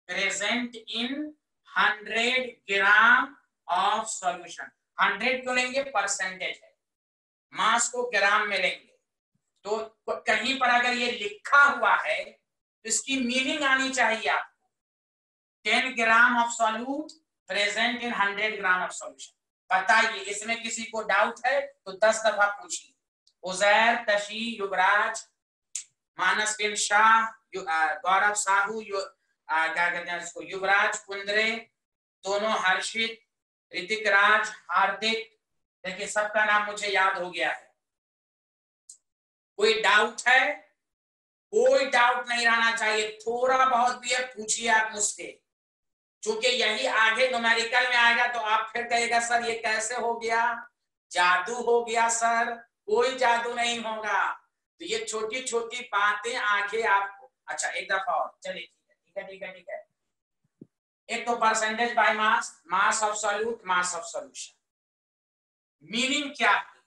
present in 100 gram of solution. 100 क्यों लेंगे, परसेंटेज है, मास को ग्राम में लेंगे, तो कहीं पर अगर ये लिखा हुआ है तो इसकी मीनिंग आनी चाहिए आपको। 10 gram of solute present in 100 gram of solution. बताइए, इसमें किसी को डाउट है तो 10 दफा पूछिए। उजैर, तशी, युवराज, मानस बिन शाह, गौरव साहू, क्या कहते हैं इसको, युवराज, कुंद्रे, दोनों हर्षित, ऋतिक राज, हार्दिक। देखिए सबका नाम मुझे याद हो गया है। कोई डाउट है? कोई डाउट नहीं रहना चाहिए। थोड़ा बहुत भी है पूछिए आप मुझसे, क्योंकि यही आगे न्यूमेरिकल में आएगा तो आप फिर कहेगा सर ये कैसे हो गया, जादू हो गया सर। कोई जादू नहीं होगा। तो ये छोटी छोटी बातें आगे आपको। अच्छा एक दफा और चलिए, ठीक है ठीक है ठीक है ठीक है। एक तो percentage by mass, mass of solute, mass of solution, meaning क्या है?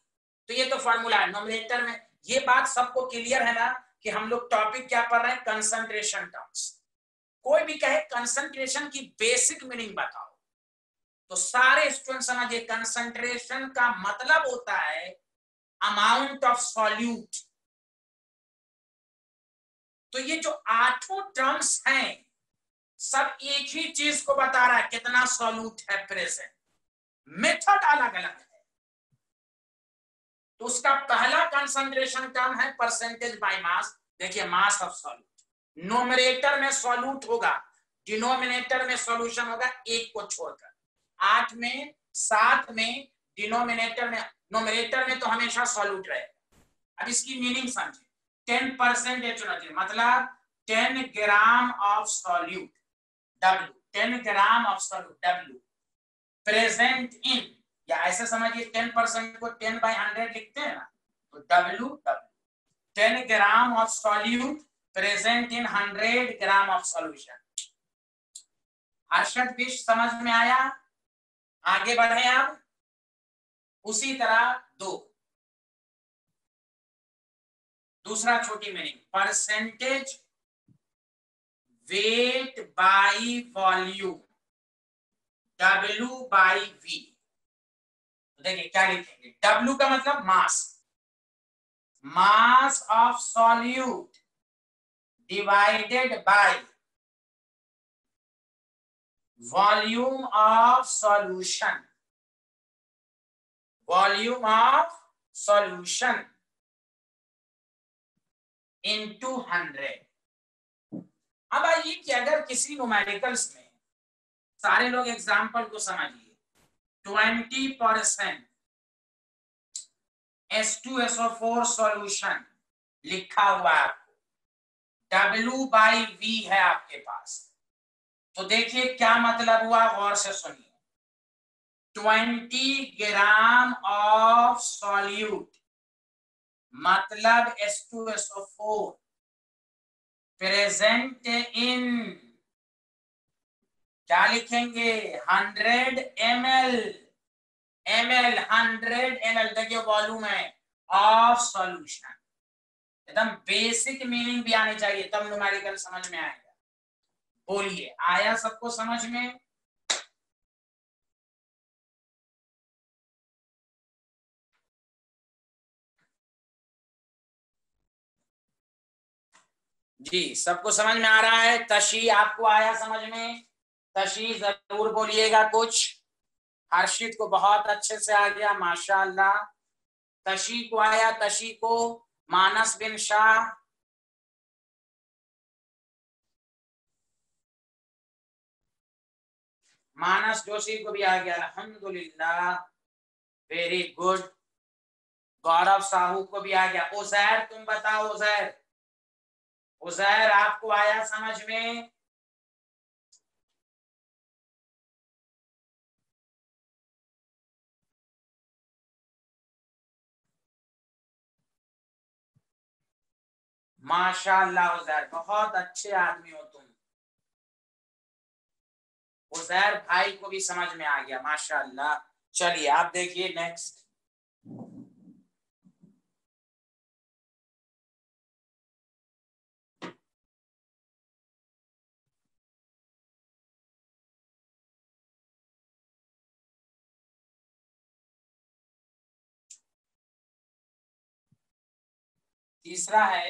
तो ये तो फॉर्मूला है नोमिनेटर में। ये बात सबको क्लियर है ना कि हम लोग टॉपिक क्या पढ़ रहे हैं? Concentration terms. कोई भी कहे कंसंट्रेशन की बेसिक मीनिंग बताओ तो सारे स्टूडेंट समझिए कंसंट्रेशन का मतलब होता है अमाउंट ऑफ सॉल्यूट। तो ये जो आठों टर्म्स हैं सब एक ही चीज को बता रहा है, कितना सॉल्यूट है प्रेजेंट। मेथड अलग अलग है। तो उसका पहला कंसंट्रेशन टर्म है परसेंटेज बाय मास। देखिए मास ऑफ सॉल्यूट, नोमिनेटर में सॉल्यूट होगा, डिनोमिनेटर में सॉल्यूशन होगा, एक को छोड़कर। 8 में, 7 में, डिनोमिनेटर में, नोमिनेटर में तो हमेशा सॉल्यूट रहेगा। अब इसकी मीनिंग समझे। 10% मतलब 10 gram of solute W, 10 gram of solute W present in, या ऐसे समझिए 10% को 10/100 लिखते हैं ना, तो W 10 gram of solute present in 100 gram of solution. Harshad wish समझ में आया? आगे बढ़े अब। उसी तरह दूसरा छोटी meaning, percentage weight by volume W/V। देखिए क्या लिखेंगे, W का मतलब mass, mass of solute divided by volume of solution, volume of solution into 100। अब आइए कि अगर किसी न्यूमेरिकल्स में, सारे लोग एग्जांपल को समझिए, 20% H2SO4 सॉल्यूशन लिखा हुआ है आपको, W/V है आपके पास, तो देखिए क्या मतलब हुआ, गौर से सुनिए। 20 ग्राम ऑफ सॉल्यूट मतलब H2SO4 प्रेजेंट इन, क्या लिखेंगे, 100 ml, 100 ml। देखिए वॉल्यूम है ऑफ सॉल्यूशन। एकदम बेसिक मीनिंग भी आनी चाहिए तब न्यूमेरिकल समझ में आएगा। बोलिए आया सबको समझ में? जी सबको समझ में आ रहा है? तशी आपको आया समझ में? तशी जरूर बोलिएगा कुछ। हर्षित को बहुत अच्छे से आ गया, माशाअल्लाह। तशी को आया, तशी को। मानस बिन शाह, मानस जोशी को भी आ गया, अल्हम्दुलिल्लाह, वेरी गुड। गौरव साहू को भी आ गया। उजैर तुम बताओ, उजैर, उजैर आपको आया समझ में? माशाअल्लाह उजैर, बहुत अच्छे आदमी हो तुम। उजैर भाई को भी समझ में आ गया, माशाअल्लाह। चलिए आप देखिए नेक्स्ट। तीसरा है,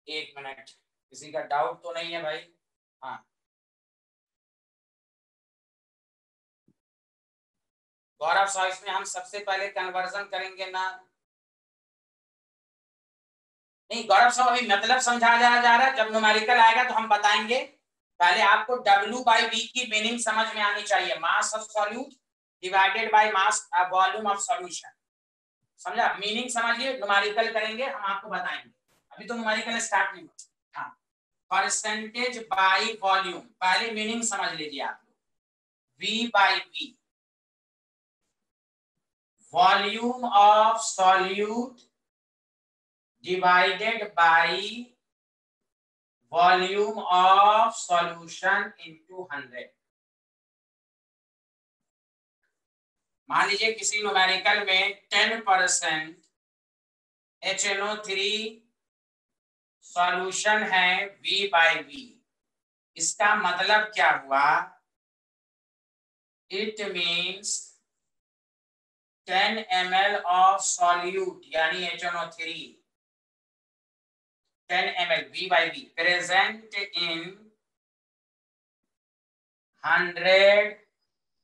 एक मिनट, किसी का डाउट तो नहीं है भाई? हाँ, गौरव साहब, इसमें हम सबसे पहले कन्वर्जन करेंगे ना? नहीं गौरव साहब, अभी मतलब समझाया जा रहा है, जब न्यूमेरिकल आएगा तो हम बताएंगे। पहले आपको W/V की मीनिंग समझ में आनी चाहिए, मास of solute divided by mass volume of solution. समझा? मीनिंग समझिए, न्यूमेरिकल करेंगे, हम आपको बताएंगे। अभी तो न्यूमेरिकल स्टार्ट नहीं हुआ। हाँ, परसेंटेज बाय वॉल्यूम, पहले मीनिंग समझ लीजिए आप लोग। V/V, volume of solute divided by volume of solution into 100। मान लीजिए किसी न्यूमेरिकल में 10% HNO3 सॉल्यूशन है V/V। इसका मतलब क्या हुआ? It means 10 ml of solute यानी HNO3 10 ml V/V present in 100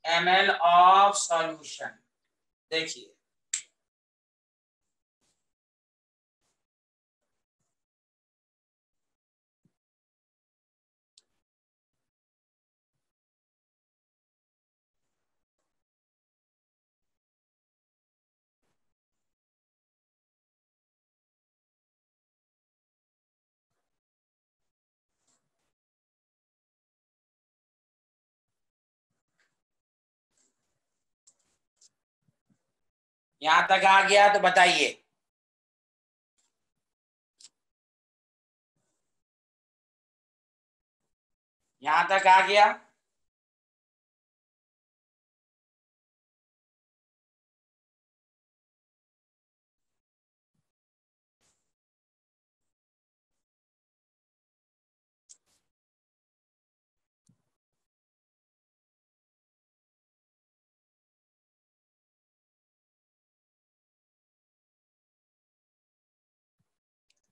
ml of solution. देखिए, यहां तक आ गया तो बताइए। यहां तक आ गया?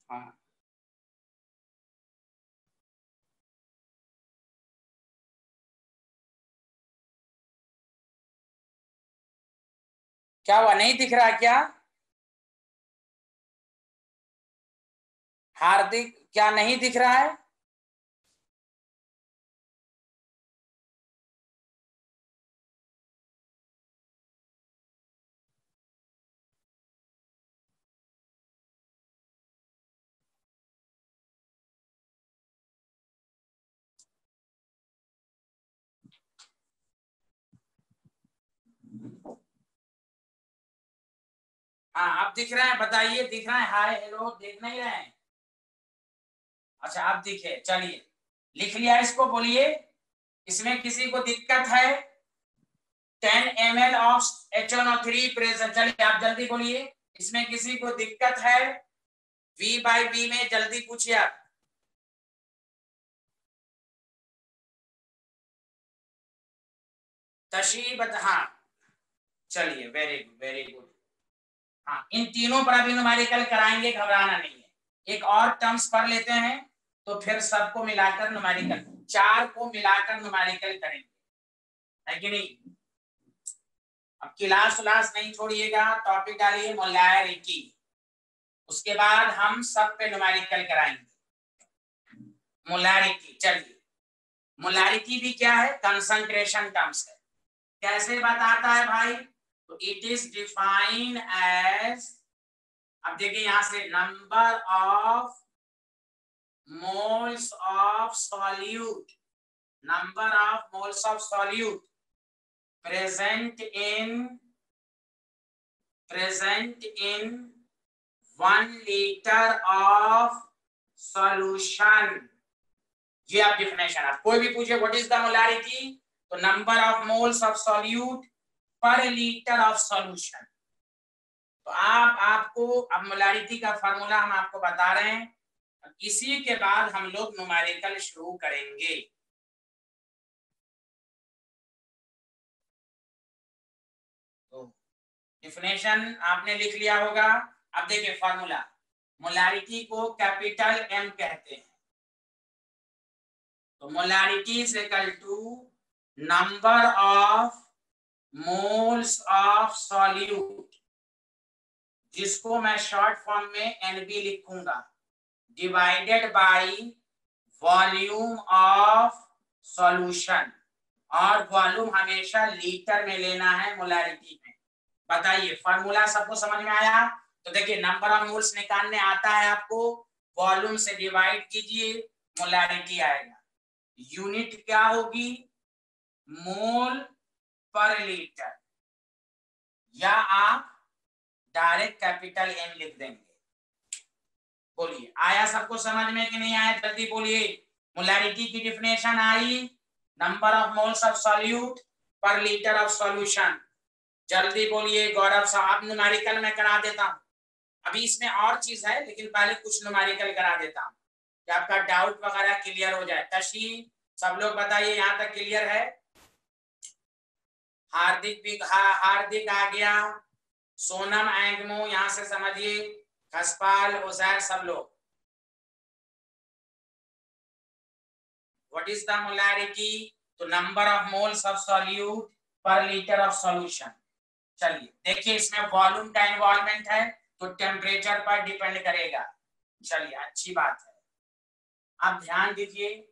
हाँ, क्या हुआ, नहीं दिख रहा क्या? हार्दिक, क्या नहीं दिख रहा है? हाँ, अब दिख रहा है, बताइए, दिख रहा है? हाय हेलो देख नहीं रहे हैं? अच्छा, अब दिखे, चलिए, लिख लिया इसको, बोलिए। इसमें किसी को दिक्कत है? 10 ml ऑफ HNO3 प्रेजेंट, चलिए आप जल्दी बोलिए। इसमें किसी को दिक्कत है? V/V में जल्दी पूछिए आप। तशीबत, हाँ, चलिए, वेरी गुड वेरी गुड। हाँ, इन तीनों पर अभी न्यूमेरिकल कराएंगे, घबराना नहीं है। एक और टर्म्स पढ़ लेते हैं, तो फिर सबको मिलाकर न्यूमेरिकल, चार को मिलाकर न्यूमेरिकल करेंगे, है कि नहीं? अब क्लास उलास नहीं छोड़िएगा, टॉपिक डालिए मोलैरिटी, उसके बाद हम सब पे न्यूमेरिकल कराएंगे। मोलैरिटी, चलिए, मोलैरिटी भी क्या है? कंसंट्रेशन टर्म्स है। कैसे बताता है भाई? तो इट इज डिफाइंड एज, अब देखिए यहां से, number of moles of solute, number of moles of solute present in 1 liter of solution। ये आप डिफिनेशन, आप कोई भी पूछे व्हाट इज द मोलैरिटी, तो number of moles of solute per litre of solution. तो आपको अब मोलैरिटी का फार्मूला हम आपको बता रहे हैं, इसी के बाद हम लोग न्यूमेरिकल शुरू करेंगे। तो डिफिनेशन आपने लिख लिया होगा। अब देखिए फॉर्मूला, मोलारिटी को कैपिटल एम कहते हैं, तो molarity is equal to number of moles of solute, जिसको मैं शॉर्ट फॉर्म में एनबी लिखूंगा, divided by volume of solution, और वॉल्यूम हमेशा लीटर में लेना है मोलारिटी में। बताइए फॉर्मूला सबको समझ में आया? तो देखिए नंबर ऑफ मोल्स निकालने आता है आपको, वॉल्यूम से डिवाइड कीजिए, मोलारिटी आएगा। यूनिट क्या होगी? मोल पर लीटर, या आप डायरेक्ट कैपिटल एम लिख देंगे। बोलिए आया सबको समझ में कि नहीं आया? जल्दी बोलिए। मोलारिटी की definition I, number of moles of solute per litre of solution. जल्दी बोलिए गौरव साहब। न्यूमेरिकल में करा देता हूं, अभी इसमें और चीज है लेकिन पहले कुछ न्यूमेरिकल करा देता हूं कि आपका डाउट वगैरह क्लियर हो जाए। तशी सब लोग बताइए यहां तक क्लियर है? हार्दिक भी हार्दिक आ गया, सोनम एंगमो यहां से समझिए, खसपाल ओजैर सब लोग। What is the molarity? तो number of moles of solute per litre of solution. चलिए देखिए इसमें वॉल्यूम का इन्वॉल्वमेंट है तो टेम्परेचर पर डिपेंड करेगा। चलिए अच्छी बात है। अब ध्यान दीजिए,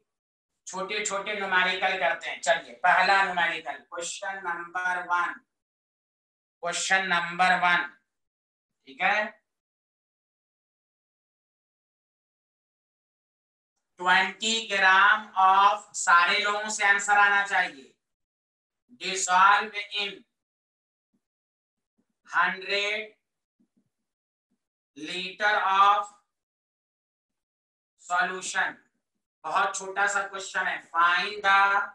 छोटे छोटे न्यूमेरिकल करते हैं। चलिए पहला numerical, question number 1, question number 1, ठीक है। 20 ग्राम ऑफ, सारे लोगों से आंसर आना चाहिए, dissolve in 100 litre of solution. बहुत छोटा सा क्वेश्चन है, find the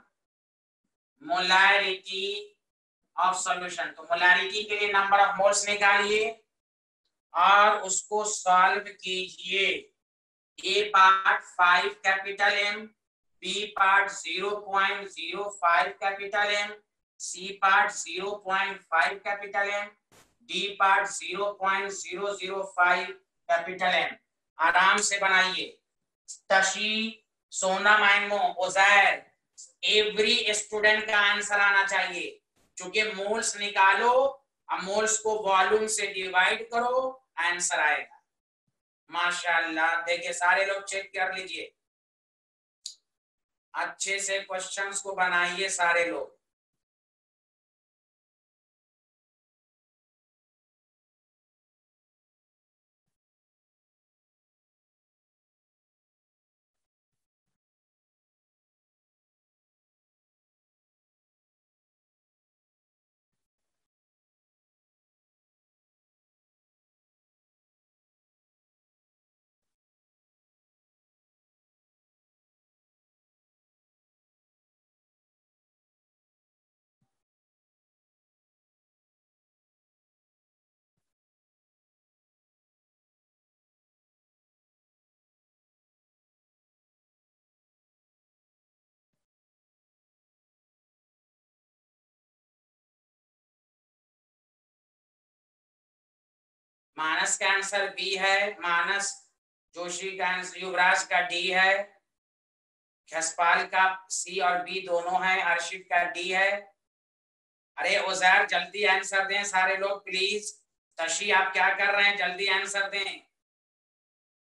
molarity of solution. तो मोलैरिटी के लिए नंबर ऑफ मोल्स निकालिए और उसको सॉल्व कीजिए। A part 5 capital M, B part 0.05 capital M, C part 0.5 capital M, D part 0.005 capital M. आराम से बनाइए। तशी, सोनम एंगमो, ओजैर, एवरी स्टूडेंट का आंसर आना चाहिए, क्योंकि मोल्स निकालो, अब मोल्स को वॉल्यूम से डिवाइड करो, आंसर आएगा। माशाल्लाह, देखिए सारे लोग चेक कर लीजिए, अच्छे से क्वेश्चंस को बनाइए सारे लोग। मानस का आंसर बी है, मानस जोशी का आंसर, युवराज का डी है, खसपाल का सी और बी दोनों है, अर्शिद का डी है। अरे ओजैर जल्दी आंसर दें सारे लोग प्लीज। तशी आप क्या कर रहे हैं, जल्दी आंसर दें,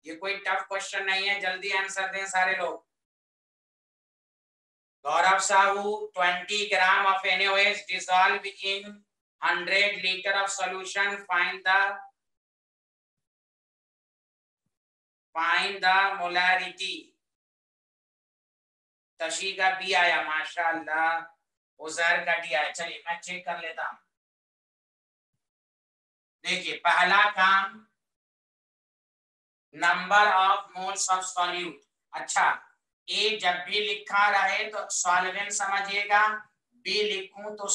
ये कोई टफ क्वेश्चन नहीं है, जल्दी आंसर दें सारे लोग। गौरव साहू, 20 ग्राम of NaOH dissolved in 100 liter of solution, find the molarity। तशी का बी आया, माशाअल्लाह, उजैर का डी आया। चलिए मैं चेक कर लेता हूं। देखिए पहला काम, number of moles of solute. अच्छा, ए जब भी लिखा रहे तो सॉल्वेंट समझिएगा, बी लिखूं तो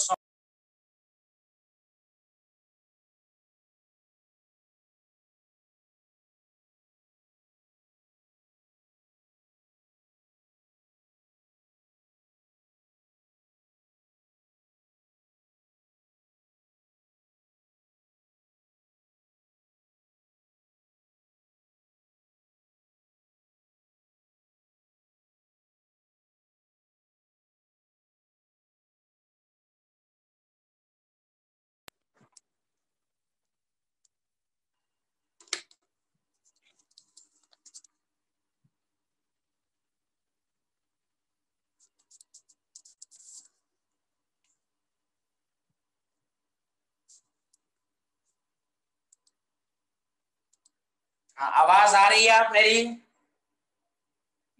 आवाज आ रही है आप मेरी?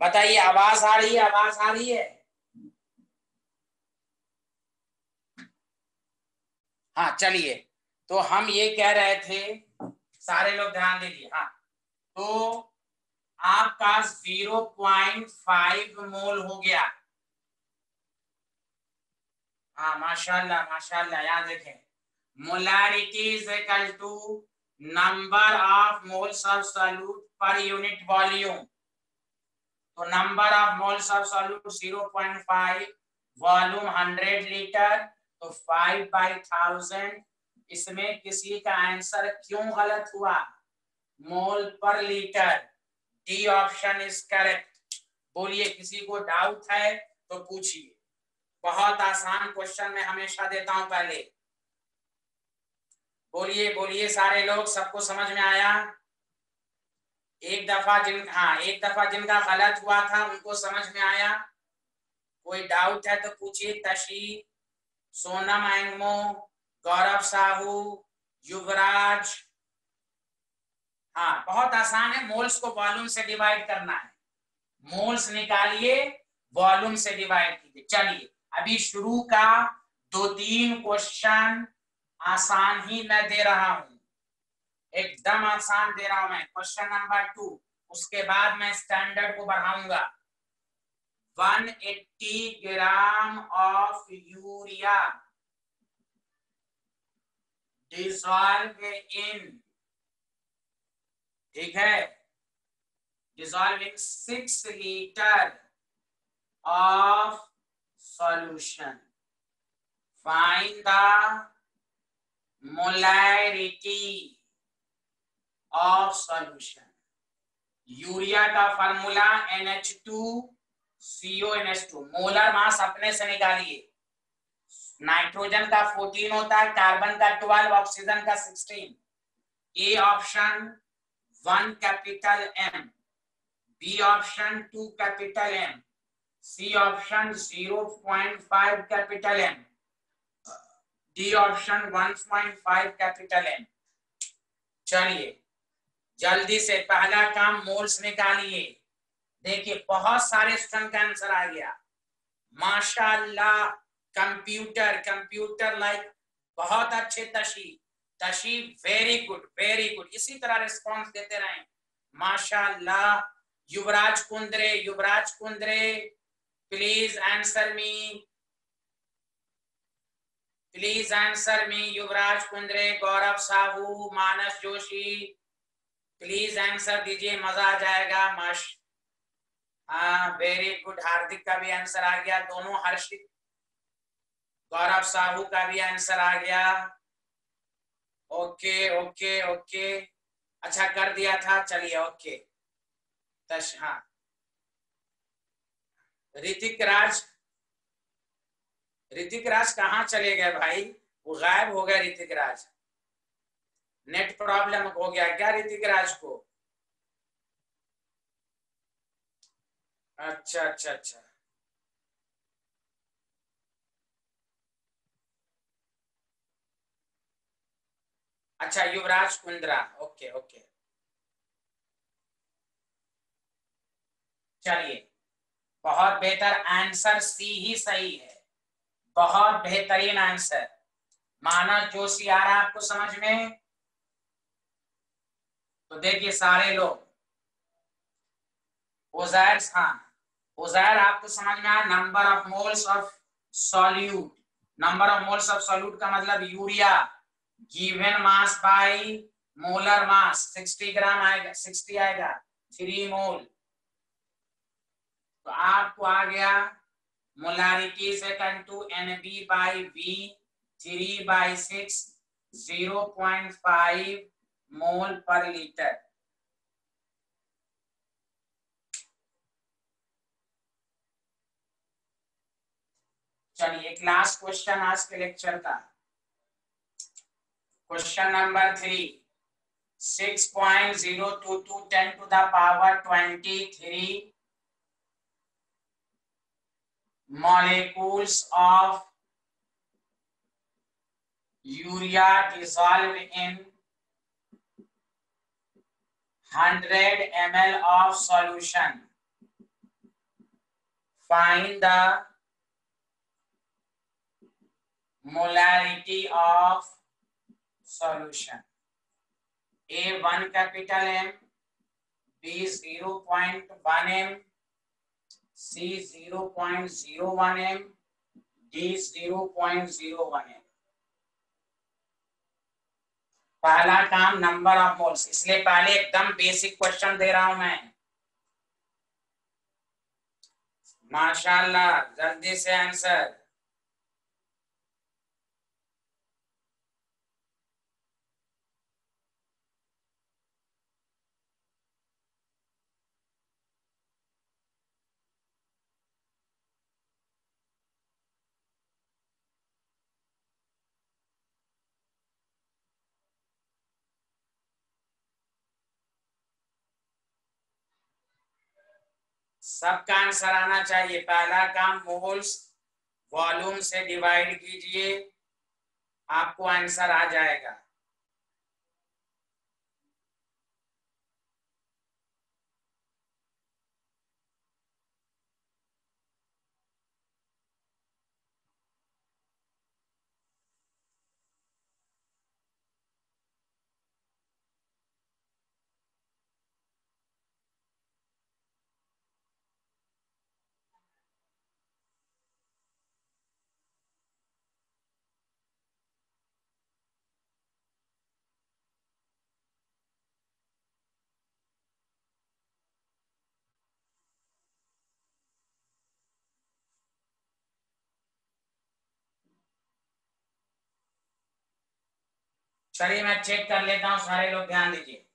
बताइए, आवाज आ रही है? आवाज आ रही है? हाँ चलिए, तो हम ये कह रहे थे, सारे लोग ध्यान दीजिए। हाँ, तो आपका 0.5 मोल हो गया। हाँ माशाल्लाह माशाल्लाह, यहाँ देखें, molarity is equal to number of moles of solute per unit volume. तो number of moles of solute 0.5, volume 100 litre, तो 5/1000। इसमें किसी का आंसर क्यों गलत हुआ? मोल per litre. D option is correct. बोलिए, किसी को डाउट है तो पूछिए। बहुत आसान क्वेश्चन मैं हमेशा देता हूं पहले। बोलिए बोलिए सारे लोग, सबको समझ में आया? एक दफा जिनका गलत हुआ था उनको समझ में आया? कोई डाउट है तो पूछिए। तशी, सोनम एंगमो, गौरव साहू, युवराज। हाँ, बहुत आसान है, मोल्स को वॉल्यूम से डिवाइड करना है। मोल्स निकालिए, वॉल्यूम से डिवाइड कीजिए। चलिए, अभी शुरू का 2-3 क्वेश्चन आसान ही मैं दे रहा हूं, एकदम आसान दे रहा हूं मैं। क्वेश्चन नंबर 2, उसके बाद मैं स्टैंडर्ड को बढ़ाऊंगा। 180 gram of urea dissolve in, ठीक है, dissolving 6 liter of solution. Find the molarity of solution. Urea का फार्मूला NH2CONH2, मोलर मास अपने से निकालिए। नाइट्रोजन का 14 होता है, कार्बन का 12, ऑक्सीजन का 16। A option 1 capital M, B option 2 capital M, C option 0.5 capital M, D option 1.5 capital M। चलिए जल्दी से पहला काम मोल्स निकालिए। देखिए बहुत सारे स्टूडेंट का आंसर आ गया, माशाल्लाह। कंप्यूटर लाइक, बहुत अच्छे तशी, वेरी गुड वेरी गुड। इसी तरह रिस्पॉन्स देते रहें, माशाल्लाह। Yuvraj Kundre, please answer me, Yuvraj Kundre, Gaurav Sahu, Manas Joshi, please answer दीजिए, मजा आ जाएगा। हाँ वेरी गुड। हार्दिक का भी आंसर आ गया, दोनों। हर्षित, गौरव साहू का भी आंसर आ गया। ओके ओके ओके, अच्छा कर दिया था, चलिए ओके। हाँ, ऋतिक राज कहाँ चले गए भाई? वो गायब हो गया ऋतिक राज। नेट प्रॉब्लम हो गया क्या ऋतिक राज को? अच्छा अच्छा अच्छा, अच्छा युवराज कुंद्रा, ओके ओके। चलिए, बहुत बेहतर आंसर, सी ही सही है, बहुत बेहतरीन आंसर। मानस जोशी आ रहा है आपको समझ में? तो देखिए सारे लोग, उजैर, हाँ उजैर आपको समझ में आया? Number of moles of solute, number of moles of solute का मतलब urea given mass by molar mass, 60 gram आएगा, 60 आएगा, 3 मोल। तो आपको आ गया molarity is equal to NB/V, 3/6, 0.5 mole per litre. चलिए एक लास्ट क्वेश्चन आज के लेक्चर का, question number 3। 6.022 10 to the power 23 molecules of urea dissolved in 100 ml of solution. Find the molarity of solution. A 1 capital M, B 0.1 M, C 0.01 M, D 0.01 M. पहला काम number of moles, इसलिए पहले एकदम basic question दे रहा हूं मैं। माशाल्लाह, जल्दी से आंसर। सबका आंसर आना चाहिए। पहला काम मोल्स वॉल्यूम से डिवाइड कीजिए, आपको आंसर आ जाएगा। चलिए मैं चेक कर लेता हूं, सारे लोग ध्यान दीजिए।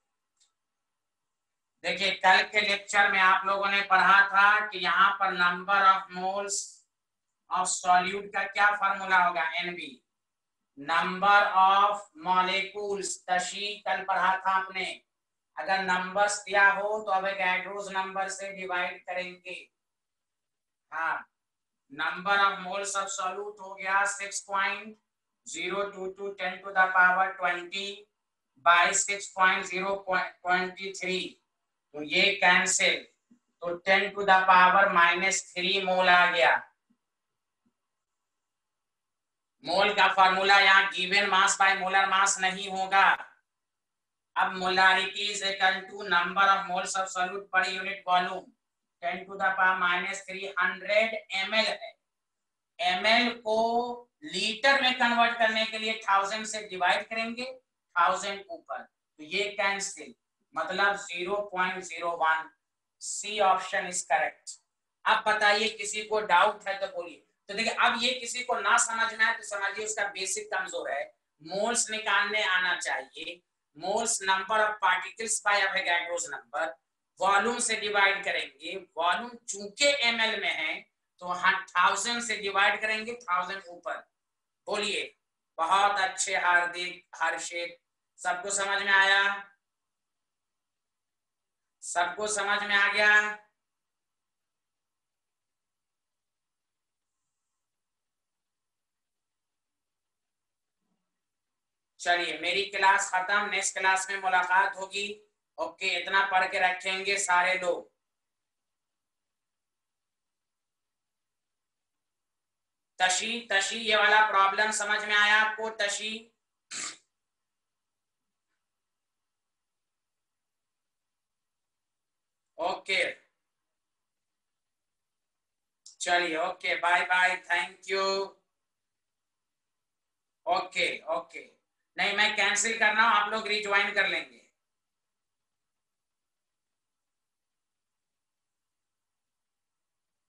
देखिए कल के लेक्चर में आप लोगों ने पढ़ा था कि यहाँ पर number of moles of solute का क्या फॉर्मूला होगा, NB। नंबर ऑफ मॉलिक्यूल्स तशी कल पढ़ा था आपने। अगर नंबर्स दिया हो तो अब एवोगाड्रोस नंबर से डिवाइड करेंगे। हाँ, number of moles of solute हो गया 6.022 10 to the power 20 by 6.023, तो ये कैंसिल, तो 10 to the power -3 मोल आ गया। मोल का फॉर्मूला यहाँ given mass by molar mass नहीं होगा। अब molarity is equal to number of moles of solute per unit volume. 10 to the power -300 ml है। ml को लीटर में कन्वर्ट करने के लिए 1000 से डिवाइड करेंगे, 1000 ऊपर, तो ये कैंसिल, मतलब 0.01। C option is correct. अब बताइए किसी को डाउट है तो बोलिए। तो देखिए अब ये किसी को ना समझ में आए तो समझिए उसका बेसिक कमजोर है। मोल्स निकालने आना चाहिए। Moles number of particles by Avogadro's number, volume से डिवाइड करेंगे। वॉल्यूम चूंकि ml में है तो 1000 से डिवाइड करेंगे, 1000 ऊपर। बोलिए। बहुत अच्छे हार्दिक, हर्षित, सबको समझ में आया? सबको समझ में आ गया? चलिए मेरी क्लास खत्म, नेक्स्ट क्लास में मुलाकात होगी। ओके, इतना पढ़ के रखेंगे सारे लोग। तशी तशी ये वाला प्रॉब्लम समझ में आया आपको? तशी ओके, चलिए okay, bye bye, thank you. Okay okay, नहीं मैं कैंसिल कर रहा हूं, आप लोग रिज्वाइन कर लेंगे।